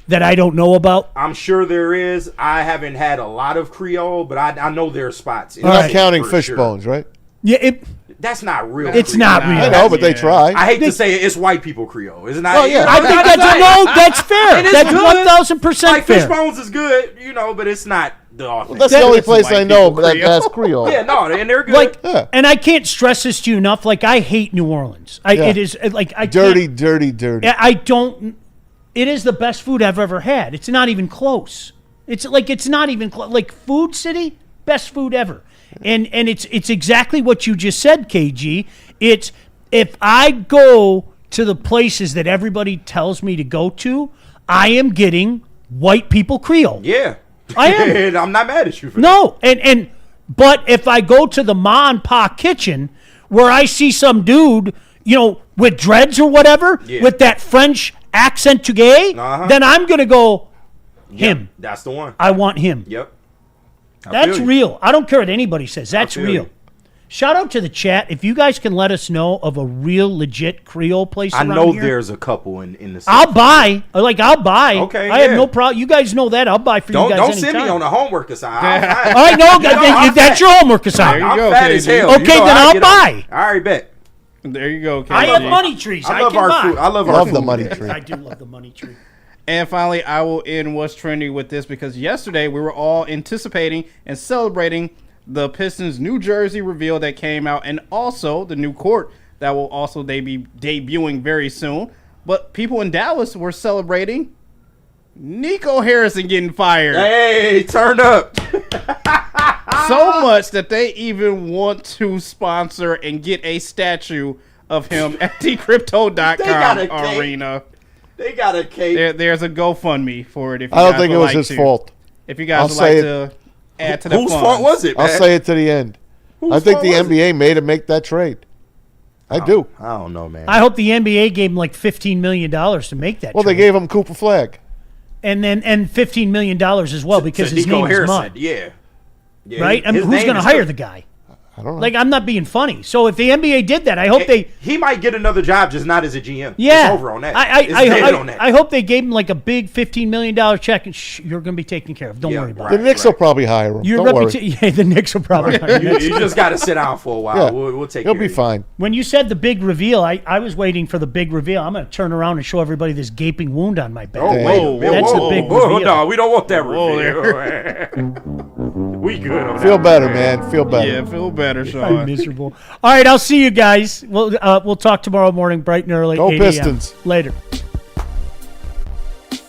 that I don't know about? I'm sure there is. I haven't had a lot of Creole, but I know there are spots. You're not counting fish bones, right? Yeah, that's not real. It's Creole. not real. I know, but they try. I hate to say it, it's white people Creole. Isn't that? Oh, yeah. I think that's fair. That's 1,000% like fair. fish bones is good, but it's not the authentic. That's the only place I know that has Creole. Yeah, no, and they're good. And I can't stress this to you enough. Like, I hate New Orleans. It is like dirty. I don't. It is the best food I've ever had. It's not even close. It's not even close. Like Food City, best food ever. And it's exactly what you just said, KG. It's if I go to the places that everybody tells me to go to, I am getting white people Creole. Yeah. I am. I'm not mad at you for that. But if I go to the Ma and Pa kitchen where I see some dude, with dreads or whatever, with that French accent to gay, then I'm going to go him. That's the one. I want him. Yep. That's real. I don't care what anybody says. That's real. Shout out to the chat. If you guys can let us know of a real legit Creole place around here. I know there's a couple in the city. I'll buy. I'll buy. Okay, I have no problem. You guys know that. I'll buy for you guys Don't anytime. send me on the homework assignment. All right, no, that's your homework assignment. I'm fat as hell. Okay, then I'll buy. All right, bet. There you go, KG. I have money trees. I love can our buy. food. I love the money tree. I do love the money tree. And finally, I will end what's trending with this because yesterday we were all anticipating and celebrating the Pistons' new jersey reveal that came out, and also the new court that will also be debuting very soon. But people in Dallas were celebrating Nico Harrison getting fired. Hey, turn up. So much that they even want to sponsor and get a statue of him at the Crypto.com arena. They got a cake. There's a GoFundMe for it. If you I don't guys think would it was like his to. fault. If you guys would say like to add to the Whose funds. fault was it, man? I'll say it to the end. I think the NBA made him make that trade. I do. I don't know, man. I hope the NBA gave him like $15 million to make that Well, trade. they gave him Cooper Flag. And $15 million as well because his Nico name Harrison. is Mud. Yeah. Right? I mean, who's going to hire the guy? I don't know. Like, I'm not being funny. So if the NBA did that, I hope He might get another job, just not as a GM. Yeah. It's over on that. I hope they gave him like a big $15 million check and you're going to be taken care of. Don't worry about The Knicks will probably hire him. Don't worry. Yeah, the Knicks will probably hire him. You just got to sit down for a while. Yeah. We'll take He'll care be of you. fine. When you said the big reveal, I was waiting for the big reveal. I'm going to turn around and show everybody this gaping wound on my back. Oh, wait a minute. That's Whoa, the big whoa, reveal. No, we don't want that reveal. We good on Feel that. better, man. Feel better. Yeah, feel better, I'm Sean. miserable. All right, I'll see you guys. We'll talk tomorrow morning, bright and early. Go 8 a.m. Pistons. Later.